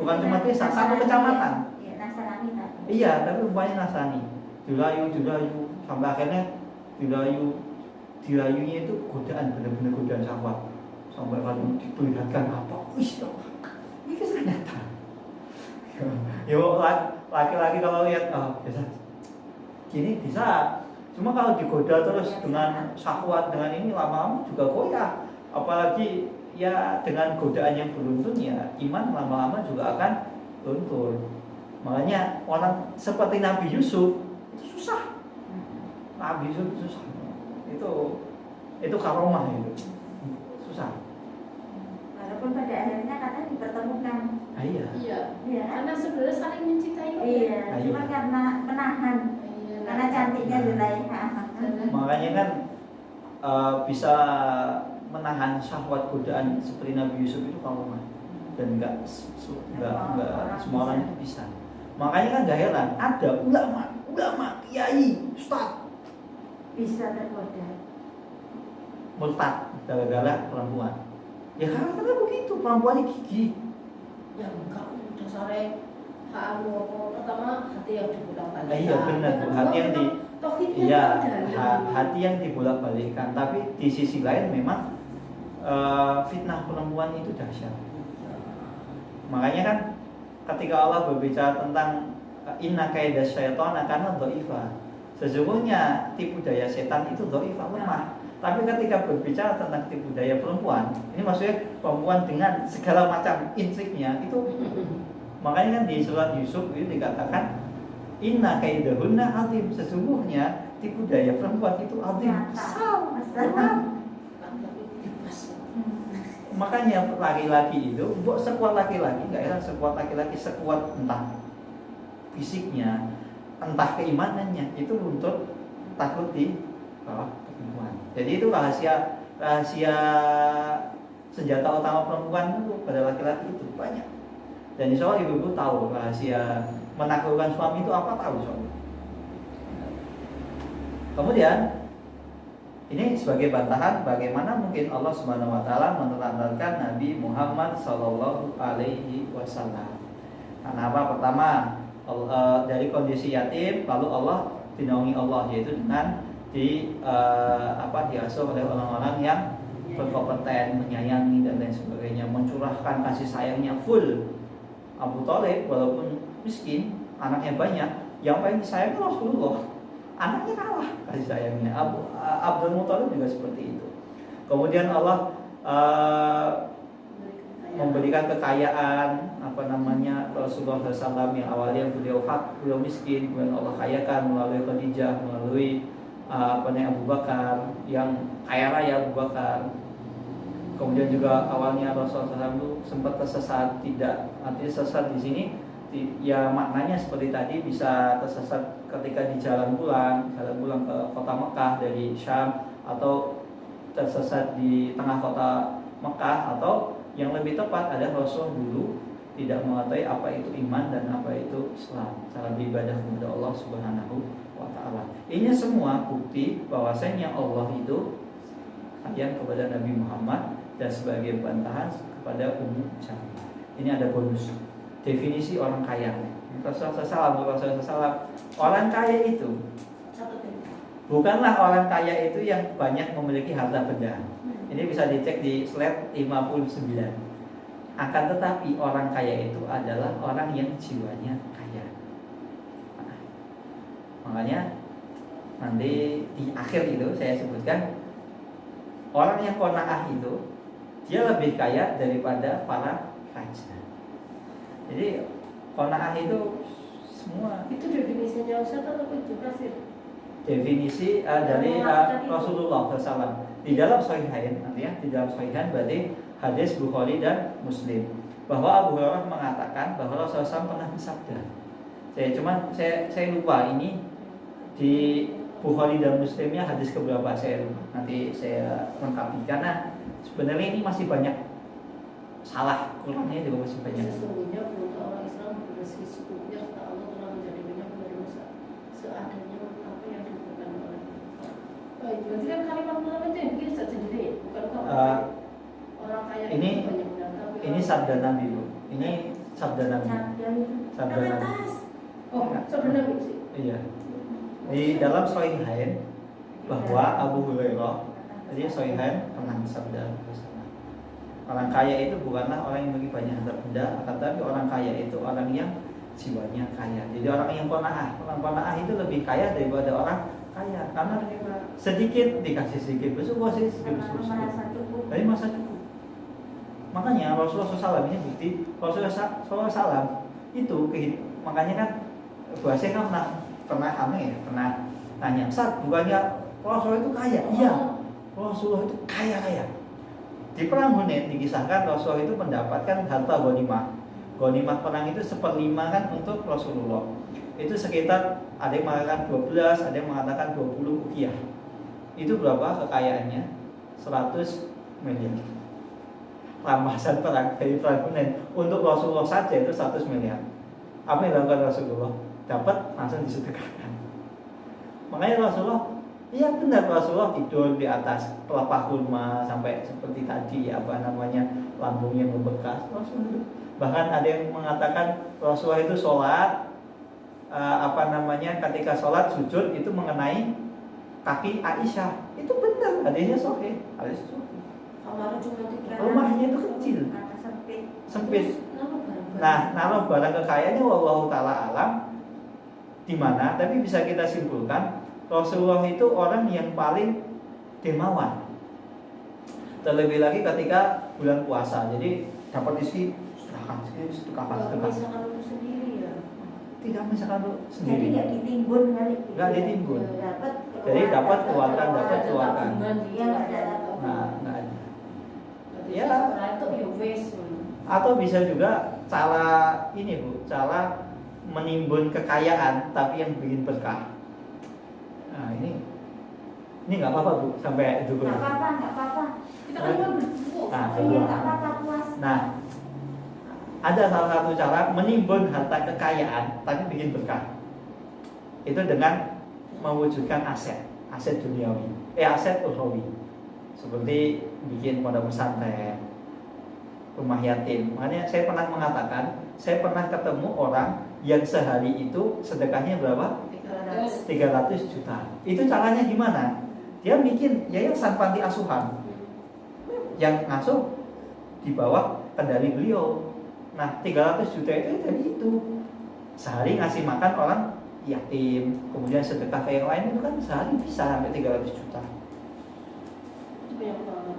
Bukan cuma desa, satu kecamatan. Iya, Nasrani tadi. Iya, tapi rupanya Nasrani. Dirayu sampai akhirnya dirayunya itu godaan, benar-benar godaan syahwat. Sampai kalau diperlihatkan apa, ini kisah nyata. Yo, laki-laki kalau lihat, biasa gini bisa. Cuma kalau digoda terus dengan syahwat, dengan ini lama-lama juga goyah. Apalagi ya dengan godaan yang beruntun ya iman lama-lama juga akan luntur. Makanya orang seperti Nabi Yusuf itu susah. Nabi Yusuf susah. Itu karomah itu. Susah. Walaupun pada akhirnya kadang dipertemukan. Iya. Iya. Iya. Karena sebenarnya saling mencintai kok. Iya, Ya? cuma karena menahan. Iya, Karena cantiknya Zulaikha. Makanya kan bisa menahan syahwat godaan seperti Nabi Yusuf itu kalau mah, dan nggak semua orang itu bisa. Makanya kan gak heran ada ulama, kiai, ustaz Bisa tergoda. murtad gara-gara perempuan. Ya karena begitu, perempuannya gigi. Ya enggak, udah sore anu pertama hati yang dibolak-balik. Iya benar, hati yang di tauhidnya hati yang dibolak-balikkan. Tapi di sisi lain memang fitnah perempuan itu dahsyat. Makanya kan ketika Allah berbicara tentang inna kaidah syaitan karena dhaifah. Sesungguhnya tipu daya setan itu dhaifah, lemah. Tapi ketika berbicara tentang tipu daya perempuan, ini maksudnya perempuan dengan segala macam intriknya itu. Makanya kan di surat Yusuf itu dikatakan inna kaidahunna azim, sesungguhnya tipu daya perempuan itu azim, besar. Makanya laki-laki itu, sekuat laki-laki, nggak ya, sekuat laki-laki, sekuat entah fisiknya, entah keimanannya, itu untuk takut di bawah perempuan. Jadi itu rahasia senjata utama perempuan itu pada laki-laki itu banyak. Dan insya Allah ibu-ibu tahu rahasia menaklukkan suami itu apa, tahu suami. Kemudian ini sebagai bantahan bagaimana mungkin Allah Subhanahu wa taala menelantarkan Nabi Muhammad sallallahu alaihi wasallam. Karena apa? Pertama, dari kondisi yatim, lalu Allah dinaungi Allah, yaitu dengan diasuh oleh orang-orang yang berkompeten, menyayangi dan lain sebagainya, mencurahkan kasih sayangnya full. Abu Thalib walaupun miskin, anaknya banyak, yang paling disayang Rasulullah. Anaknya kalah kasih sayangnya. Abdul Muthalib juga seperti itu. Kemudian Allah memberikan kekayaan Rasulullah SAW yang awalnya beliau miskin, kemudian Allah kayakan melalui Khadijah, melalui Abu Bakar yang kaya raya Abu Bakar. Kemudian juga awalnya Rasulullah SAW sempat tersesat, tidak artinya sesat di sini ya maknanya seperti tadi, bisa tersesat ketika di jalan pulang ke kota Mekah dari Syam, atau tersesat di tengah kota Mekah, atau yang lebih tepat ada Rasul dulu tidak mengetahui apa itu iman dan apa itu Islam, cara beribadah kepada Allah Subhanahu wa taala. Ini semua bukti bahwasanya Allah itu sayang kepada Nabi Muhammad dan sebagai bantahan kepada umum jamaah. Ini ada bonus. Definisi orang kaya. Rasulullah SAW, orang kaya itu bukanlah orang kaya itu yang banyak memiliki harta benda. Ini bisa dicek di slide 59. Akan tetapi orang kaya itu adalah orang yang jiwanya kaya. Makanya nanti di akhir itu saya sebutkan orang yang qanaah itu dia lebih kaya daripada para raja. Jadi qanaah itu semua. Itu definisinya Ustaz atau itu kasir? Definisi dari Rasulullah SAW di dalam Sahihain, artinya di dalam Sahihain berarti hadis Bukhari dan Muslim, bahwa Abu Hurairah mengatakan bahwa Rasulullah SAW pernah bersabda. Saya lupa ini di Bukhari dan Muslimnya hadis keberapa, saya lupa. Nanti saya lengkapi karena sebenarnya ini masih banyak salah, kurangnya juga masih banyak. Sesungguhnya perut orang Islam bersih secukupnya serta Allah telah menjadikannya berdosa seadanya apa yang dibutuhkan oleh Allah. Baik, berarti kan kalimat pertama itu yang bikin sendiri, bukan kok orang kaya ini itu banyak mendatang. Ini sabda Nabi, Bu. Ini sabda Nabi. Sabda Nabi. Oh, sabda Nabi sih. Iya. Di dalam Sahihain bahwa Abu Hurairah, jadi Sahihain pernah bersabda, orang kaya itu bukanlah orang yang memiliki banyak harta benda, akan tetapi orang kaya itu orang yang jiwanya kaya. Jadi orang yang qanaah, orang qanaah itu lebih kaya daripada orang kaya, karena sedikit dikasih sedikit bersyukur, sedikit bersyukur. Dari masa cukup. Makanya Rasulullah SAW ini bukti Rasulullah SAW itu makanya kan bahasanya kan pernah tanya, Ustaz, bukannya Rasulullah itu kaya? Iya, Rasulullah itu kaya. Di perang Hunain dikisahkan Rasulullah itu mendapatkan harta ghanimah Ghanimah perang itu 1/5 kan untuk Rasulullah. Itu sekitar ada yang mengatakan 12, ada yang mengatakan 20 uqiyah. Itu berapa kekayaannya? 100 miliar. Rampasan perang dari perang Hunain untuk Rasulullah saja itu 100 miliar. Apa yang dilakukan Rasulullah? Dapat langsung disedekahkan. Makanya Rasulullah, iya benar, Rasulullah tidur di atas pelepah kurma sampai seperti tadi apa namanya lambungnya membekas. Rasulullah. Bahkan ada yang mengatakan Rasulullah itu sholat ketika sholat sujud itu mengenai kaki Aisyah. Itu benar, hadisnya sahih. Hadis sahih. Kamarnya cuma 3. Rumahnya itu kecil, sempit. Nah, naruh barang kekayaannya wallahu taala alam di mana, tapi bisa kita simpulkan Rasulullah itu orang yang paling dermawan. Terlebih lagi ketika bulan puasa. Jadi dapat isi sedekahkan. Misalkan itu sendiri ya. Tidak misalkan lu Jadi sendiri. nggak ditimbun kali. Nggak ditimbun. Dapat. Jadi dapat keluarkan, dapat keluarkan. Iya nggak ada. Nah, nggak ada. Ya. Itu ya wes. Atau bisa juga cara ini Bu, cara menimbun kekayaan tapi yang bikin berkah. Nah, ini nggak apa-apa Bu, sampai dulu. Nggak apa-apa. Kita kan cuma berdua. Nah, Iya nggak apa-apa puas. Nah, ada salah satu cara menimbun harta kekayaan tapi bikin berkah. Itu dengan mewujudkan aset duniawi, aset ukhrawi. Seperti bikin pondok pesantren, rumah yatim. Makanya saya pernah mengatakan, saya pernah ketemu orang yang sehari itu sedekahnya berapa? 300 juta. Itu caranya gimana? Dia bikin yayasan panti asuhan yang ngasuh di bawah kendali beliau. Nah, 300 juta itu dari itu. Sehari ngasih makan orang yatim, kemudian sedekah ke yang lain itu kan sehari bisa sampai 300 juta. Itu banyak banget.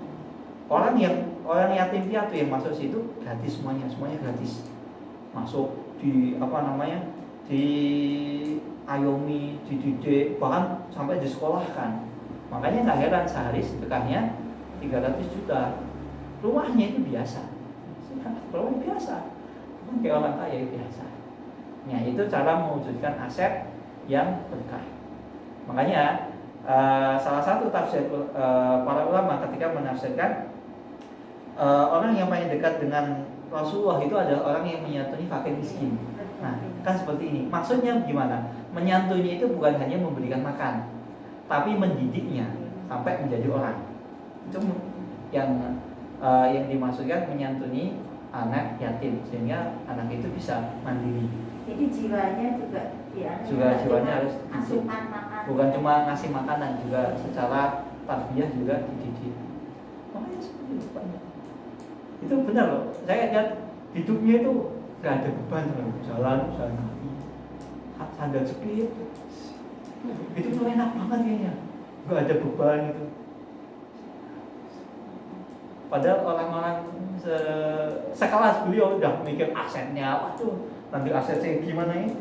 Orang yatim piatu yang masuk situ gratis semuanya gratis. Masuk di di ayomi, dididik, bahkan sampai disekolahkan. Makanya nggak heran sehari sedekahnya 300 juta. Rumahnya itu biasa. Rumah biasa. Bukan kayak orang kaya biasa. Nah, itu cara mewujudkan aset yang berkah. Makanya salah satu tafsir para ulama ketika menafsirkan orang yang paling dekat dengan Rasulullah itu adalah orang yang menyantuni fakir miskin. Nah, kan seperti ini. Maksudnya gimana? Menyantuni itu bukan hanya memberikan makan, tapi mendidiknya sampai menjadi orang. Itu yang dimaksudkan menyantuni anak yatim sehingga anak itu bisa mandiri. Jadi jiwanya juga Jiwanya harus dididik. asupan makan. Bukan cuma ngasih makanan, juga secara tarbiyah juga dididik. Makanya seperti itu banyak. Itu benar loh. Saya lihat hidupnya itu nggak ada beban loh. Jalan kaki, sandal jepit. Itu tuh enak banget kayaknya. Nggak ada beban gitu. Padahal orang-orang sekelas beliau udah mikir asetnya, waduh, nanti aset saya gimana ini?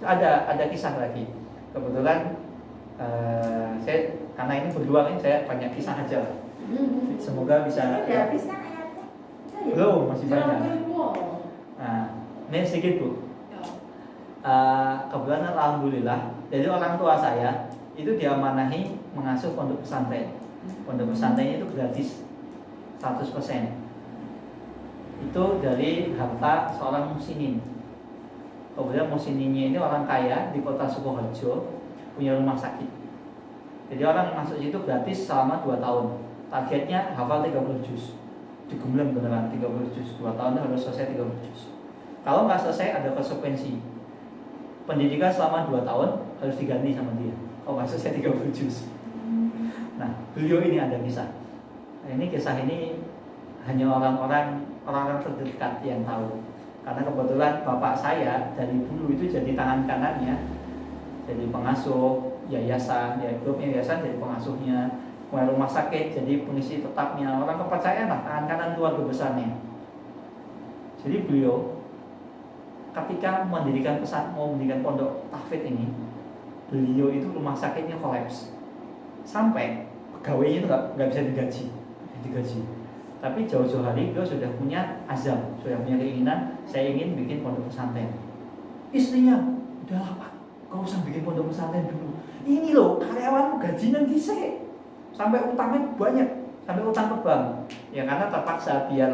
Ada kisah lagi. Kebetulan saya karena ini berdua ini saya banyak kisah aja lah. Semoga bisa. Udah habis kan ayatnya? Belum, masih banyak. Jangan Nah, ini sedikit Bu. Kebetulan alhamdulillah, jadi orang tua saya itu diamanahi mengasuh pondok pesantren. Pondok pesantrennya itu gratis 100%. Itu dari harta seorang musinin. Kemudian musininnya ini orang kaya di kota Sukoharjo, punya rumah sakit. Jadi orang masuk situ gratis selama 2 tahun. Targetnya hafal 30 juz. Digembleng beneran 30 juz. 2 tahun harus selesai 30 juz. Kalau nggak selesai ada konsekuensi. Pendidikan selama 2 tahun harus diganti sama dia. Kalau nggak selesai 30 juz. Nah, beliau ini ada kisah. Nah, ini kisah ini hanya orang-orang terdekat yang tahu. Karena kebetulan bapak saya dari dulu itu jadi tangan kanannya, jadi pengasuh yayasan, ya grupnya yayasan jadi pengasuhnya, kemudian rumah sakit jadi pengisi tetapnya, orang kepercayaan lah, tangan kanan keluarga besarnya. Jadi beliau ketika mau mendirikan pondok tahfidz ini, beliau itu rumah sakitnya kolaps sampai pegawainya itu nggak bisa digaji. Tapi jauh-jauh hari beliau sudah punya azam, sudah punya keinginan, saya ingin bikin pondok pesantren. Istrinya, udahlah Pak, kau usah bikin pondok pesantren dulu. Ini loh, karyawanmu gajinya disek, sampai utangnya banyak, sampai utang ke bank. Ya karena terpaksa biar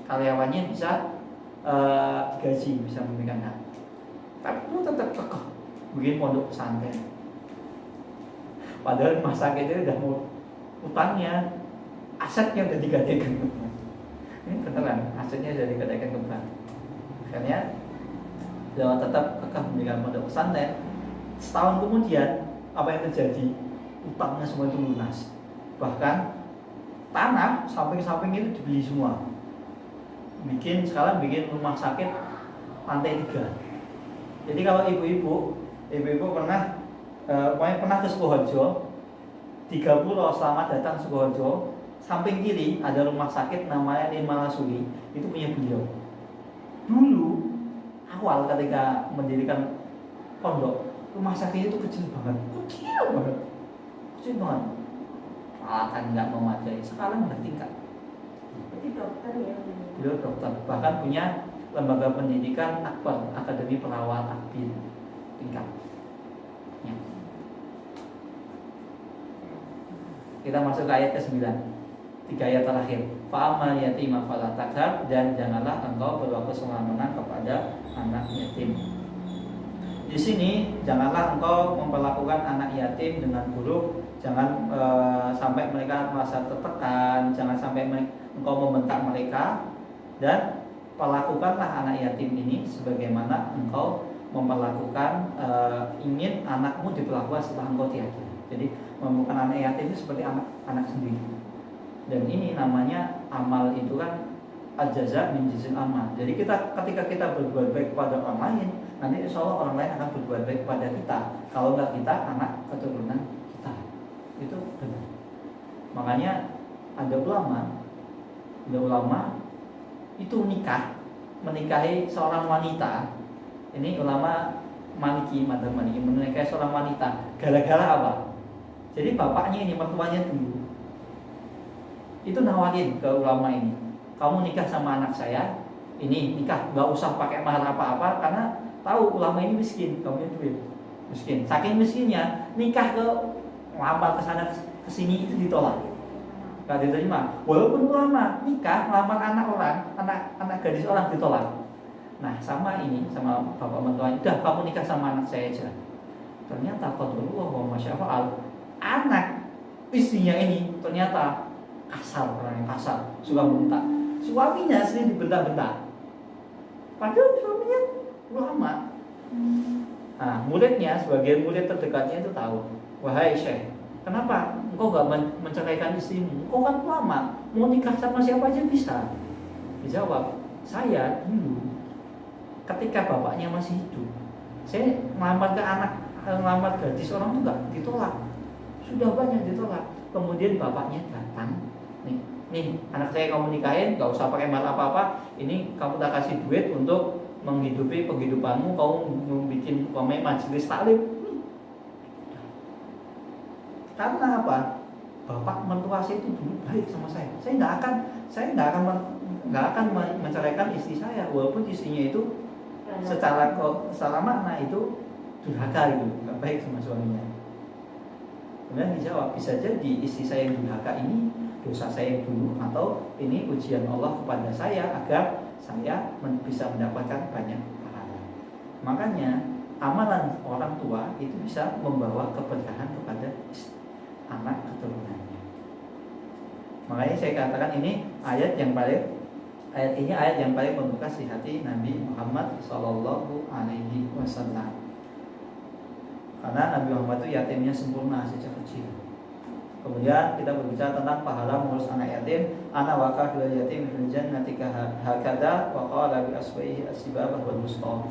karyawannya bisa gaji, bisa memberikan hak. Tapi lu tetap kekeh bikin pondok pesantren. Padahal rumah sakitnya udah mau utangnya, asetnya udah digadaikan ke bank. Ini beneran, asetnya sudah digadaikan ke bank. Akhirnya beliau tetap kekeh mendirikan pondok pesantren. Setahun kemudian apa yang terjadi? Utangnya semua itu lunas. Bahkan tanah samping-samping itu dibeli semua. Sekarang bikin rumah sakit lantai 3. Jadi kalau ibu-ibu pernah ke Sukoharjo, 3 pulau selamat datang Sukoharjo. Samping kiri ada rumah sakit namanya Nimalasuri, itu punya beliau. Dulu awal ketika mendirikan pondok, rumah sakit itu kecil banget. Peralatan nggak memadai. Sekarang udah tingkat. Jadi dokter ya. Beliau dokter, bahkan punya lembaga pendidikan akbar, Akademi Perawat Akbil tingkat. Ya. Kita masuk ke ayat ke-9. 3 ayat terakhir. Fa'amal yatima fala takhar, dan janganlah engkau berlaku semena-mena kepada anak yatim. Di sini janganlah engkau memperlakukan anak yatim dengan buruk, jangan sampai mereka merasa tertekan, jangan sampai engkau membentak mereka, dan perlakukanlah anak yatim ini sebagaimana engkau memperlakukan ingin anakmu diperlakukan setelah engkau tiada. Jadi memperlakukan anak yatim itu seperti anak sendiri. Dan ini namanya amal itu kan al-jaza min jinsil amal. Jadi ketika kita berbuat baik kepada orang lain, nanti insya Allah orang lain akan berbuat baik kepada kita. Kalau enggak kita, anak keturunan kita. Itu benar. Makanya ada ulama itu menikahi seorang wanita. Ini ulama Maliki, madzhab Maliki, menikahi seorang wanita. Gara-gara apa? Jadi bapaknya ini, mertuanya dulu itu nawarin ke ulama ini, kamu nikah sama anak saya, ini nikah gak usah pakai mahar apa-apa, karena tahu ulama ini miskin, kamu itu miskin. Saking miskinnya nikah ke lamar ke sana ke sini itu ditolak, gak diterima. Walaupun ulama nikah lamar anak gadis orang ditolak. Nah sama bapak mertua, udah kamu nikah sama anak saya aja. Ternyata qadarullah wa masyafa'al, anak istrinya ini ternyata kasar, orang yang kasar, suka bentak. Suaminya sering dibentak-bentak, padahal suaminya ulama. Nah, muridnya, sebagian murid terdekatnya itu tahu, wahai Syekh, kenapa engkau gak menceraikan istrimu? Engkau kan ulama, mau nikah sama siapa aja bisa. Dijawab, saya dulu ketika bapaknya masih hidup, saya melamar gadis orang itu gak ditolak, sudah banyak ditolak. Kemudian bapaknya datang, nih anak saya kamu nikahin, gak usah pakai mahar apa-apa, ini kamu tak kasih duit untuk menghidupi penghidupanmu, kamu bikin majelis taklim. Karena apa? Bapak mertua saya itu dulu baik sama saya nggak akan menceraikan istri saya, walaupun istrinya itu secara makna itu durhaka gitu, nggak baik sama suaminya. Kemudian dijawab, bisa jadi istri saya yang durhaka ini dosa saya yang dulu, atau ini ujian Allah kepada saya agar saya bisa mendapatkan banyak pahala. Makanya amalan orang tua itu bisa membawa keberkahan kepada anak keturunannya. Makanya saya katakan ini ayat yang paling membekas di hati Nabi Muhammad Sallallahu Alaihi Wasallam. Karena Nabi Muhammad itu yatimnya sempurna sejak kecil. Kemudian kita berbicara tentang pahala mengurus anak yatim. Ana waqaf lil yatim fil jannati hakada wa qala bi asbihi asbabah wal musta.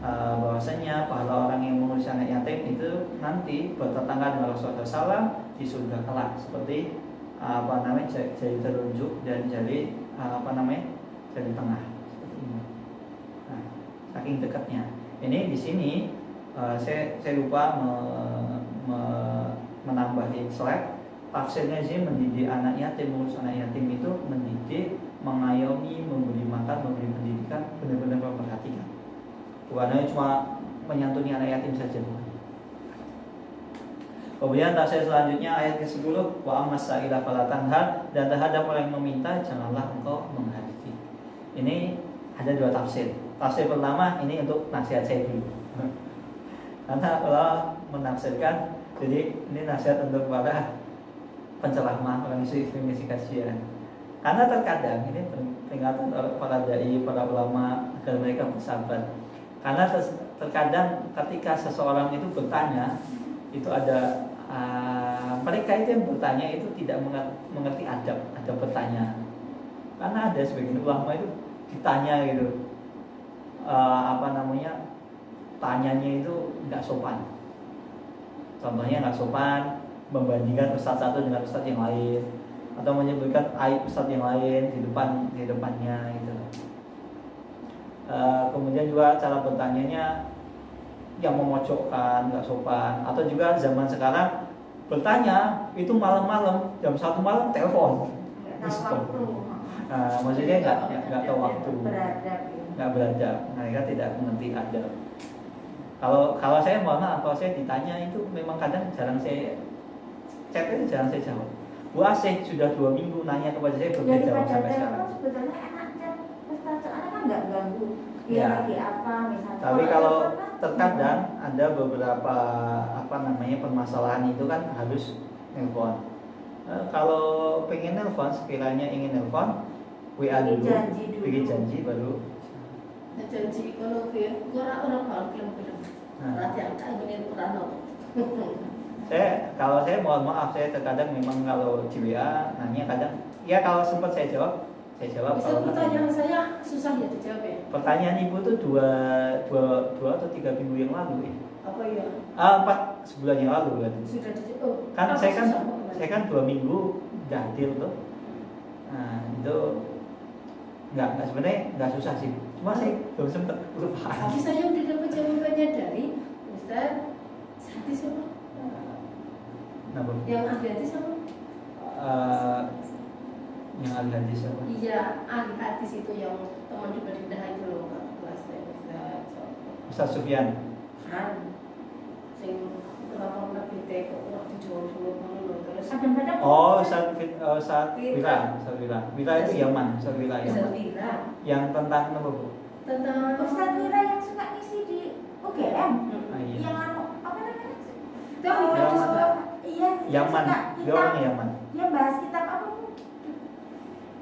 Bahwasanya pahala orang yang mengurus anak yatim itu nanti bertetangga dengan Rasulullah SAW di surga kelak, seperti jari telunjuk dan jari jari tengah, seperti ini. Nah, saking dekatnya. Ini di sini saya lupa menambahin slide. tafsirnya sih mendidik anak yatim, mengurus anak yatim itu mendidik, mengayomi, memberi makan, memberi pendidikan, benar-benar memperhatikan. Bukan hanya cuma menyantuni anak yatim saja. Kemudian tafsir selanjutnya ayat ke-10, wa ammas sa'ila fala tanhar, dan terhadap orang yang meminta janganlah engkau menghakimi. Ini ada dua tafsir. Tafsir pertama ini untuk nasihat saya dulu. Karena Allah menafsirkan, jadi ini nasihat untuk para penceramah, orang isi kajian. Karena terkadang ini peringatan para dai, para ulama agar mereka bersabar. Karena terkadang ketika seseorang itu bertanya, itu ada mereka itu yang bertanya itu tidak mengerti adab pertanyaan. Karena ada sebagian ulama itu ditanya gitu, tanyanya itu nggak sopan. Contohnya nggak sopan, membandingkan ustadz satu dengan ustadz yang lain, atau menyebutkan aib ustadz yang lain di depannya gitu. Kemudian juga cara bertanyanya yang memojokkan, nggak sopan. Atau juga zaman sekarang bertanya itu malam-malam, jam 1 malam telepon. Maksudnya nggak tahu waktu, nggak beradab, mereka tidak mengerti adab. Kalau saya mohon maaf, kalau saya ditanya itu memang kadang jarang saya chat itu jarang saya jawab. Bu Asih sudah 2 minggu nanya kepada saya belum saya jawab sampai sekarang. Sebetulnya enak chat, soalnya kan nggak ganggu. Dia Ya. lagi apa misalnya. Tapi kalau terkadang ada beberapa permasalahan itu kan harus nelpon. Kalau pengen nelpon, sekiranya ingin nelpon, WA dulu, bikin janji baru. Janji kalau orang kalau film-film, berarti ada ingin perano. Kalau saya mohon maaf, saya terkadang memang kalau di WA nanya kadang, ya kalau sempat saya jawab. Misal pertanyaan saya susah ya dijawab ya. Pertanyaan ibu tuh dua atau 3 minggu yang lalu ya. Apa ya? 4 sebulan yang lalu kan. Sudah dijawab. Kan saya kan 2 minggu gantil tuh. Nah itu nggak sebenarnya nggak susah sih. Cuma saya belum sempat lupa. Tapi saya udah dapat jawabannya dari Ustaz Sati siapa? Kenapa? Yang ahli hadis siapa? Yang ahli hadis siapa? Iya, ahli hadis itu yang teman di Madinah itu loh, kelasnya Ustaz Sufyan. Kan, sing kenapa nabi teko waktu dijawab dulu terus. Kadang-kadang Ustaz Wira. Wira itu Yaman, Ustaz Wira Yaman. Yang tentang apa Bu? Tentang Ustaz Wira yang suka ngisi di UGM. Iya. Yang apa namanya? Tahu hadis Pak? Iya. Yaman, dia orang Yaman. Dia bahas kitab apa Bu?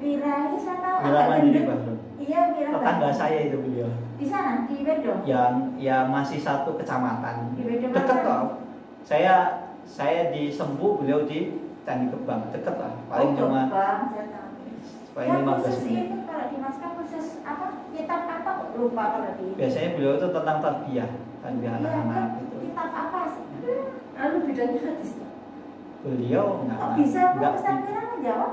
Wira ini saya tahu. Wira Mandiri Bandung. Iya, Wira. Tetangga saya itu beliau. Di sana di Bedo. Yang ya masih satu kecamatan. Di Bedo. Dekat kok. Saya di Sembu, beliau di Candi Kebang. Dekat lah. Paling cuma paling 15 menit. Ini kalau di Maskap khusus apa? Kitab apa kok lupa kalau di. Biasanya beliau itu tentang tarbiyah anak-anak itu. Kitab apa sih? Anu bidangnya hadis Pak. Beliau Kok bisa Bu Ustaz Wira menjawab?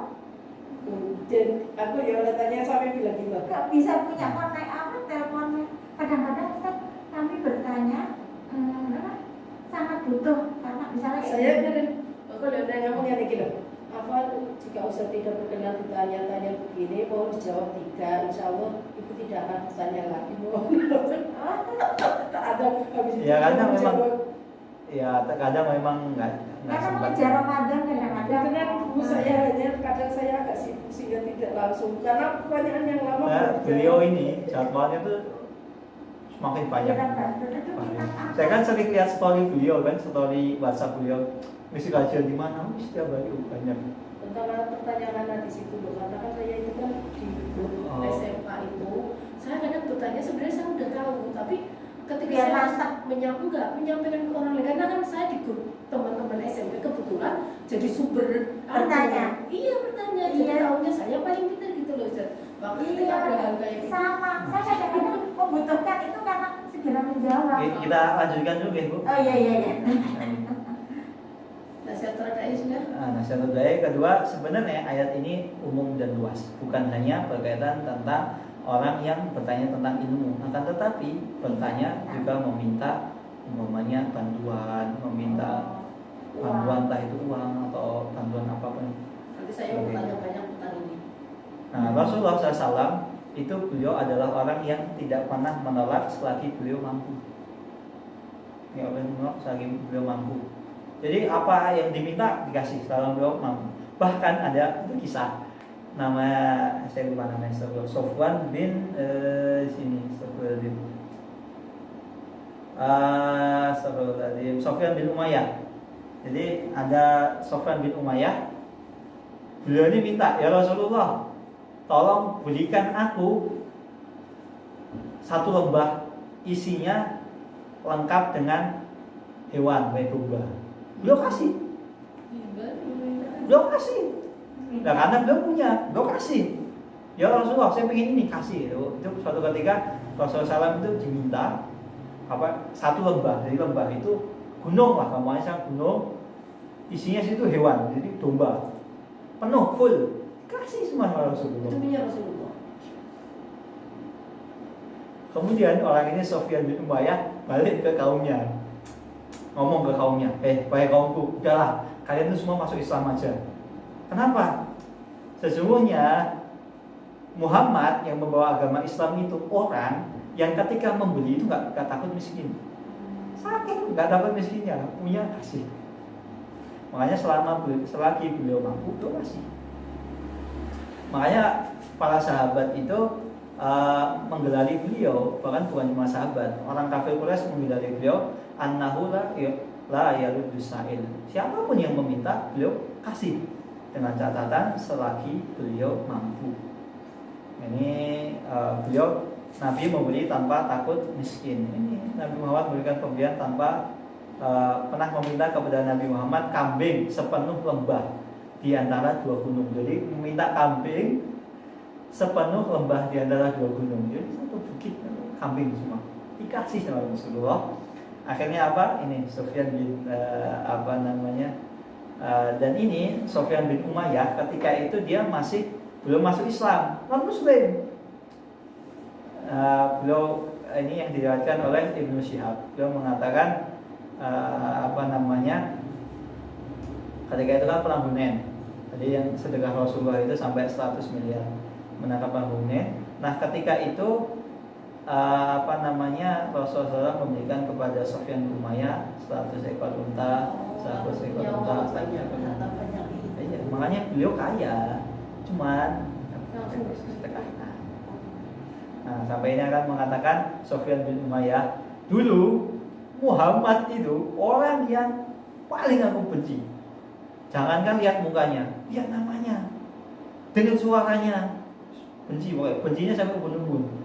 Dan aku ya udah tanya sampai bilang-bilang. Gak bisa punya kontak apa teleponnya. Kadang-kadang Ustaz kami bertanya sangat butuh karena misalnya Saya aku udah ngomongnya nih gitu. Apa jika Ustaz tidak berkenan ditanya-tanya begini, mau dijawab tidak, insya Allah ibu tidak akan bertanya lagi. Tak ada habis itu. Ya karena memang ya terkadang memang nggak karena sempat. mengejar Ramadan kadang-kadang. Karena ibu saya hanya kadang saya agak sibuk sehingga tidak langsung karena pertanyaan yang lama. Nah, beliau ini jadwalnya tuh semakin banyak. Saya kan sering lihat story beliau kan, story WhatsApp beliau. Misi kajian di mana? Setiap hari banyak. Tentang pertanyaan di situ loh, karena kan saya itu kan di grup SMA itu, saya kadang bertanya sebenarnya saya udah tahu, tapi ketika Biar saya masak. menyampaikan ke orang lain, karena kan saya di grup teman-teman SMP kebetulan jadi sumber Bertanya. Iya bertanya, jadi tahunya saya paling pintar gitu loh Ustaz. Waktu ketika ada hal kayak gitu. Sama, saya kadang-kadang membutuhkan itu karena segera menjawab. Kita lanjutkan dulu ya Bu. Oh iya. Nasihat terakhir sudah. Nasihat budaya kedua, sebenarnya ayat ini umum dan luas, bukan hanya berkaitan tentang orang yang bertanya tentang ilmu, akan tetapi bertanya juga meminta umpamanya bantuan, meminta bantuan entah itu uang atau bantuan Rasulullah SAW itu beliau adalah orang yang tidak pernah menolak selagi beliau mampu. Ya, menolak selagi beliau mampu. Jadi apa yang diminta dikasih selama beliau mampu. Bahkan ada kisah, nama saya lupa namanya, Sofwan bin Sofyan bin Umayyah. Jadi ada Sofyan bin Umayyah, beliau ini minta, ya Rasulullah, tolong belikan aku satu lembah isinya lengkap dengan hewan, baik domba. Beliau kasih. Nah, karena beliau punya, beliau kasih. Ya Rasulullah, saya pengen ini, kasih. Itu suatu ketika Rasulullah SAW itu diminta satu lembah. Jadi lembah itu gunung lah, namanya gunung. Isinya situ hewan, jadi domba. Penuh, full. Kasih semua Rasulullah. Itu punya Rasulullah. Kemudian orang ini Sofyan bin Umayyah balik ke kaumnya, ngomong ke kaumnya, wahai kaumku, udahlah, kalian itu semua masuk Islam aja. Kenapa? Sesungguhnya Muhammad yang membawa agama Islam itu orang yang ketika membeli itu nggak takut miskin. Saking nggak takut miskinnya, punya kasih. Makanya selagi beliau mampu itu kasih. Makanya para sahabat itu menggelari beliau, bahkan bukan cuma sahabat, orang kafir Quraisy menggelari beliau annahu la yaruddu sa'il. Siapapun yang meminta, beliau kasih dengan catatan selagi beliau mampu. Ini beliau Nabi memberi tanpa takut miskin. Ini Nabi Muhammad memberikan pemberian tanpa pernah meminta kepada Nabi Muhammad kambing sepenuh lembah di antara dua gunung. Jadi meminta kambing sepenuh lembah di antara dua gunung. Jadi satu bukit kambing semua dikasih sama Rasulullah. Akhirnya apa? Ini Sofyan bin dan ini Sofyan bin Umayyah ketika itu dia masih belum masuk Islam, non Muslim. Beliau ini yang diriwayatkan oleh Ibnu Syihab. Beliau mengatakan ketika itu kan perang Hunain. Jadi yang sedekah Rasulullah itu sampai 100 miliar menangkap perang Hunain. Nah, ketika itu Rasulullah memberikan kepada Sofyan bin Umayyah 100 ekor unta, 100 ekor unta. Iya, makanya beliau kaya. Cuman sedekahkan. Nah, sampai ini akan mengatakan Sofyan bin Umayyah, dulu Muhammad itu orang yang paling aku benci. Jangankan lihat mukanya, lihat namanya, dengar suaranya, benci, pokoknya bencinya sampai bunuh-bunuh.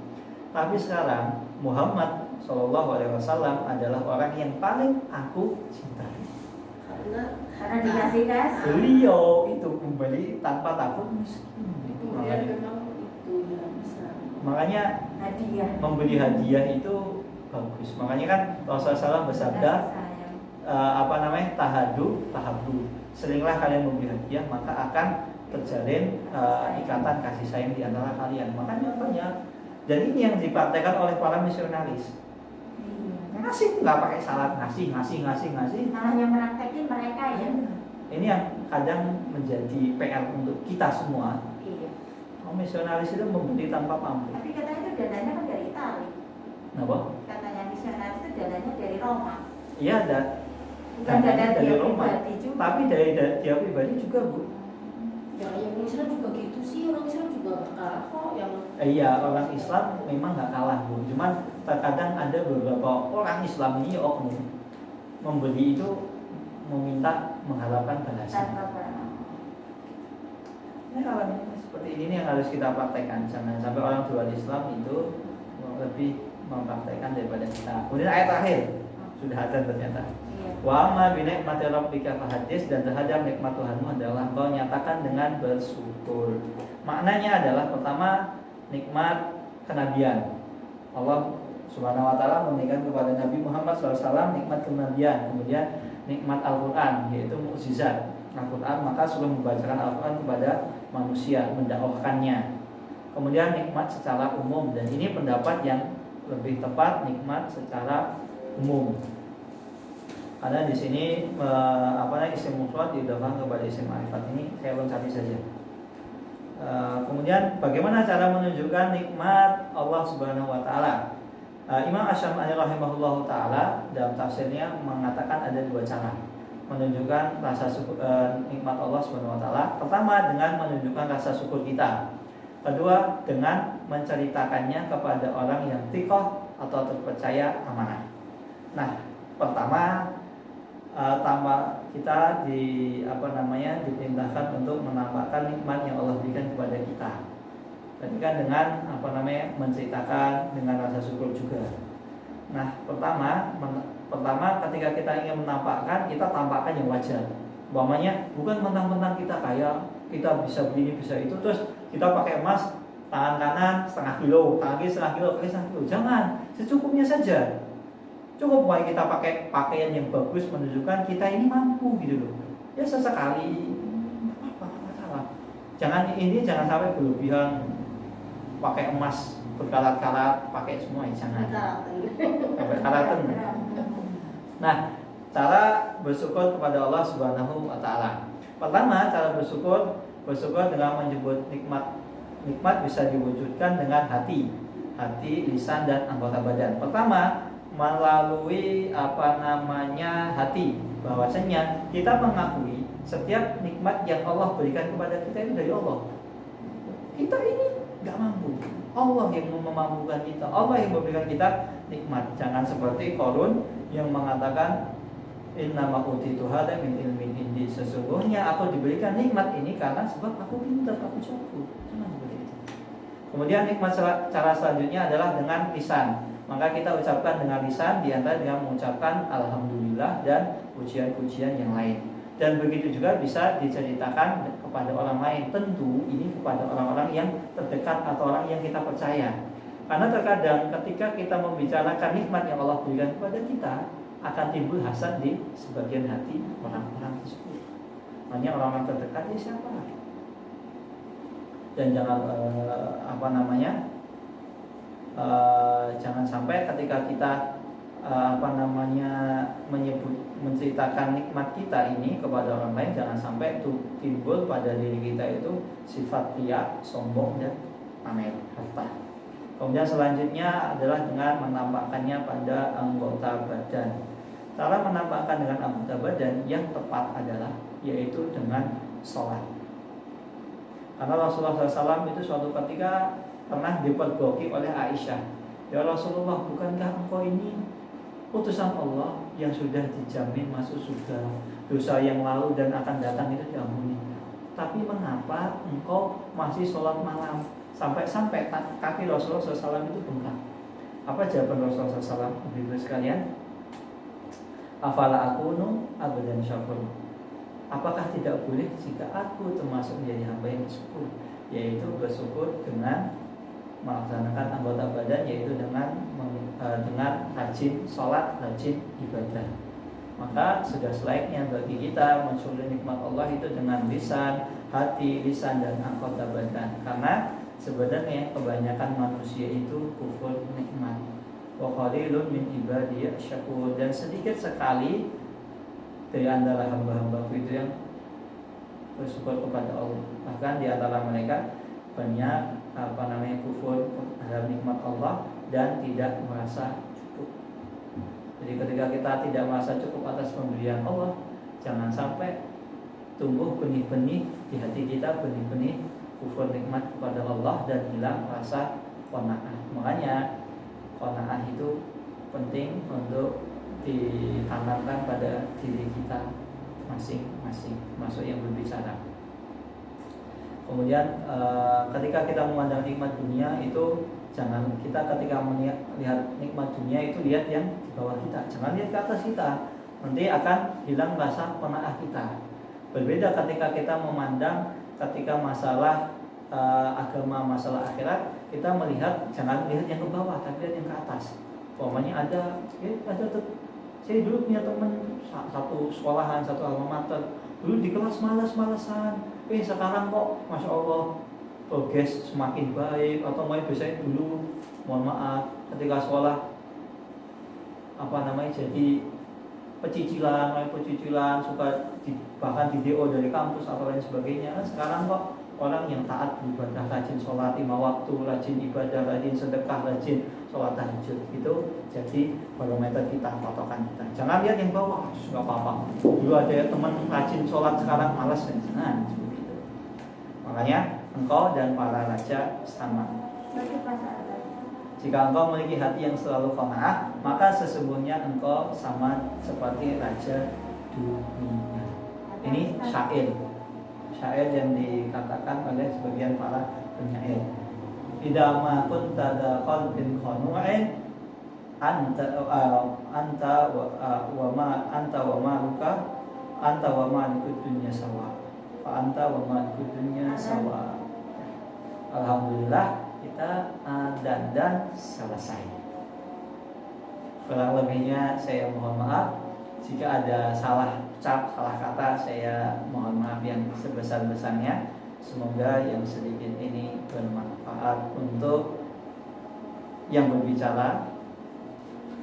Tapi sekarang Muhammad SAW adalah orang yang paling aku cintai. Karena dikasih kasih. Beliau itu kembali tanpa takut miskin. Makanya hadiah. memberi hadiah itu bagus. Makanya kan Rasulullah SAW bersabda tahabbu. Seringlah kalian memberi hadiah, maka akan terjalin ikatan kasih sayang di antara kalian. Makanya banyak. Dan ini yang dipraktekkan oleh para misionaris. Ngasih nggak pakai syarat, ngasih. Malah yang meraktekin mereka ya. Ini yang kadang menjadi PR untuk kita semua. Iya. Misionaris itu memberi tanpa pamrih. Tapi katanya itu dananya kan dari Itali. Kenapa? Katanya misionaris itu dananya dari Roma. Iya, Bukan dana dari dia Roma. pribadi juga. Tapi dari dia pribadi juga, Bu. Ya, yang Islam juga gitu sih, orang Islam juga gak kalah kok yang. Iya, orang Islam memang nggak kalah, Bu. Cuman terkadang ada beberapa orang Islam ini oknum memberi itu meminta mengharapkan balasan. Ini kalau seperti ini yang harus kita praktekkan. Jangan sampai orang luar Islam itu lebih mempraktekkan daripada kita. Kemudian ayat terakhir sudah ada ternyata. Wa amma bi ni'mati rabbika fahaddits, dan terhadap nikmat Tuhanmu adalah engkau nyatakan dengan bersyukur. Maknanya adalah pertama nikmat kenabian. Allah Subhanahu wa taala memberikan kepada Nabi Muhammad SAW nikmat kenabian, kemudian nikmat Al-Qur'an yaitu mukjizat Al-Qur'an, maka suruh membacakan Al-Qur'an kepada manusia, mendakwahkannya. Kemudian nikmat secara umum, dan ini pendapat yang lebih tepat, nikmat secara umum. Karena di sini isim mufrad didahulukan kepada isim ma'rifat. Ini saya loncati saja. Kemudian bagaimana cara menunjukkan nikmat Allah Subhanahu wa taala? Imam Asy-Syam'ani rahimahullahu taala dalam tafsirnya mengatakan ada dua cara menunjukkan rasa syukur, nikmat Allah Subhanahu wa taala. Pertama dengan menunjukkan rasa syukur kita. Kedua dengan menceritakannya kepada orang yang thiqah atau terpercaya amanah. Nah, pertama kita diperintahkan untuk menampakkan nikmat yang Allah berikan kepada kita. Ketika dengan menceritakan dengan rasa syukur juga. Nah, pertama ketika kita ingin menampakkan, kita tampakkan yang wajar. Umpamanya bukan mentang-mentang kita kaya, kita bisa begini bisa itu, terus kita pakai emas tangan kanan setengah kilo, tangan kiri setengah kilo, kaki setengah kilo. Jangan, secukupnya saja. Cukup bahwa kita pakai pakaian yang bagus menunjukkan kita ini mampu gitu loh. Ya sesekali apa masalah. Jangan sampai berlebihan pakai emas berkarat-karat, pakai semua jangan. Berkarat. Nah, cara bersyukur kepada Allah Subhanahu wa taala. Pertama, cara bersyukur dengan menyebut nikmat. Nikmat bisa diwujudkan dengan hati, lisan dan anggota badan. Pertama, melalui hati, bahwasanya kita mengakui setiap nikmat yang Allah berikan kepada kita itu dari Allah. Kita ini nggak mampu, Allah yang memampukan kita, Allah yang memberikan kita nikmat. Jangan seperti Qarun yang mengatakan innama utitu hadza min ilmin indi, sesungguhnya aku diberikan nikmat ini karena sebab aku pintar, aku jago. Jangan seperti itu. Kemudian nikmat cara selanjutnya adalah dengan lisan. Maka kita ucapkan dengan lisan, diantara dengan mengucapkan alhamdulillah dan pujian-pujian yang lain. Dan begitu juga bisa diceritakan kepada orang lain. Tentu ini kepada orang-orang yang terdekat atau orang yang kita percaya. Karena terkadang ketika kita membicarakan nikmat yang Allah berikan kepada kita, akan timbul hasad di sebagian hati orang-orang tersebut. Makanya orang-orang terdekat ya siapa? Dan jangan jangan sampai ketika kita menceritakan nikmat kita ini kepada orang lain, jangan sampai timbul pada diri kita itu sifat riya, sombong dan pamer harta. Kemudian selanjutnya adalah dengan menampakkannya pada anggota badan. Cara menampakkan dengan anggota badan yang tepat adalah yaitu dengan sholat. Karena Rasulullah SAW itu suatu ketika pernah dipergoki oleh Aisyah. Ya Rasulullah, bukankah engkau ini utusan Allah yang sudah dijamin masuk surga, dosa yang lalu dan akan datang itu diampuni, tapi mengapa engkau masih sholat malam? Sampai kaki Rasulullah SAW itu bengkak. Apa jawaban Rasulullah SAW? Ibu sekalian, afala akunu abdan syakur. Apakah tidak boleh jika aku termasuk menjadi hamba yang bersyukur, yaitu bersyukur dengan melaksanakan anggota badan, yaitu dengan rajin sholat, rajin ibadah. Maka sudah selainnya bagi kita mensyukuri nikmat Allah itu dengan lisan, hati, lisan dan anggota badan. Karena sebenarnya kebanyakan manusia itu kufur nikmat. Wa qalilun min ibadiyya syakur, dan sedikit sekali dari antara hamba-hambaku itu yang bersyukur kepada Allah. Bahkan di antara mereka banyak kufur terhadap nikmat Allah dan tidak merasa cukup. Jadi ketika kita tidak merasa cukup atas pemberian Allah, jangan sampai tumbuh benih-benih di hati kita, benih-benih kufur nikmat kepada Allah dan hilang rasa qanaah. Makanya qanaah itu penting untuk ditanamkan pada diri kita masing-masing, masuk yang berbicara. Kemudian ketika kita memandang nikmat dunia itu, jangan kita ketika melihat nikmat dunia itu lihat yang di bawah kita, jangan lihat ke atas kita, nanti akan hilang rasa qanaah kita. Berbeda ketika kita memandang ketika masalah agama, masalah akhirat, kita melihat, jangan lihat yang ke bawah, tapi lihat yang ke atas. Pokoknya saya dulu punya teman satu sekolahan, satu alma mater, dulu di kelas malas-malasan, sekarang kok Masya Allah progres semakin baik. Atau biasanya dulu, mohon maaf, ketika sekolah jadi pecicilan, suka bahkan di DO dari kampus atau lain sebagainya. Sekarang kok orang yang taat ibadah, rajin sholat 5 waktu, rajin ibadah, rajin sedekah, rajin sholat tahajud. Itu jadi barometer kita, patokan kita. Jangan lihat yang bawah, nggak apa-apa. Dulu ada teman rajin sholat, sekarang malas. Nah, seperti itu. Makanya engkau dan para raja sama. Jika engkau memiliki hati yang selalu qanaah, maka sesungguhnya engkau sama seperti raja dunia. Ini syair yang dikatakan oleh sebagian para penyair. Idza ma kunta da qalbin qanu'in anta wa ma dunya sawa. Fa anta wa ma dunya sawa. Alhamdulillah kita dandan selesai. Kurang lebihnya saya mohon maaf. Jika ada salah ucap, salah kata, saya mohon maaf yang sebesar-besarnya. Semoga yang sedikit ini bermanfaat untuk yang berbicara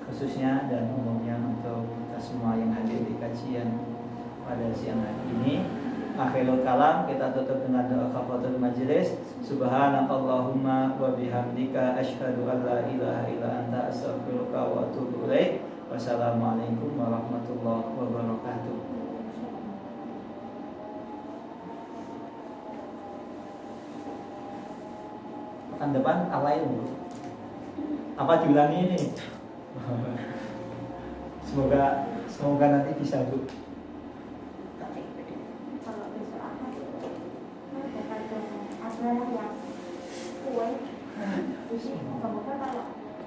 khususnya dan umumnya untuk kita semua yang hadir di kajian pada siang hari ini. Akhirul kalam, kita tutup dengan doa kafaratul majelis. Subhanakallahumma wa bihamdika asyhadu an la ilaha illa anta astaghfiruka wa atubu ilaik. Wassalamualaikum warahmatullahi wabarakatuh. Pekan depan alay dulu. Apa diulangi ini? Semoga nanti bisa, Bu. Kalau besok Ahad ada yang kue, jadi semoga kalau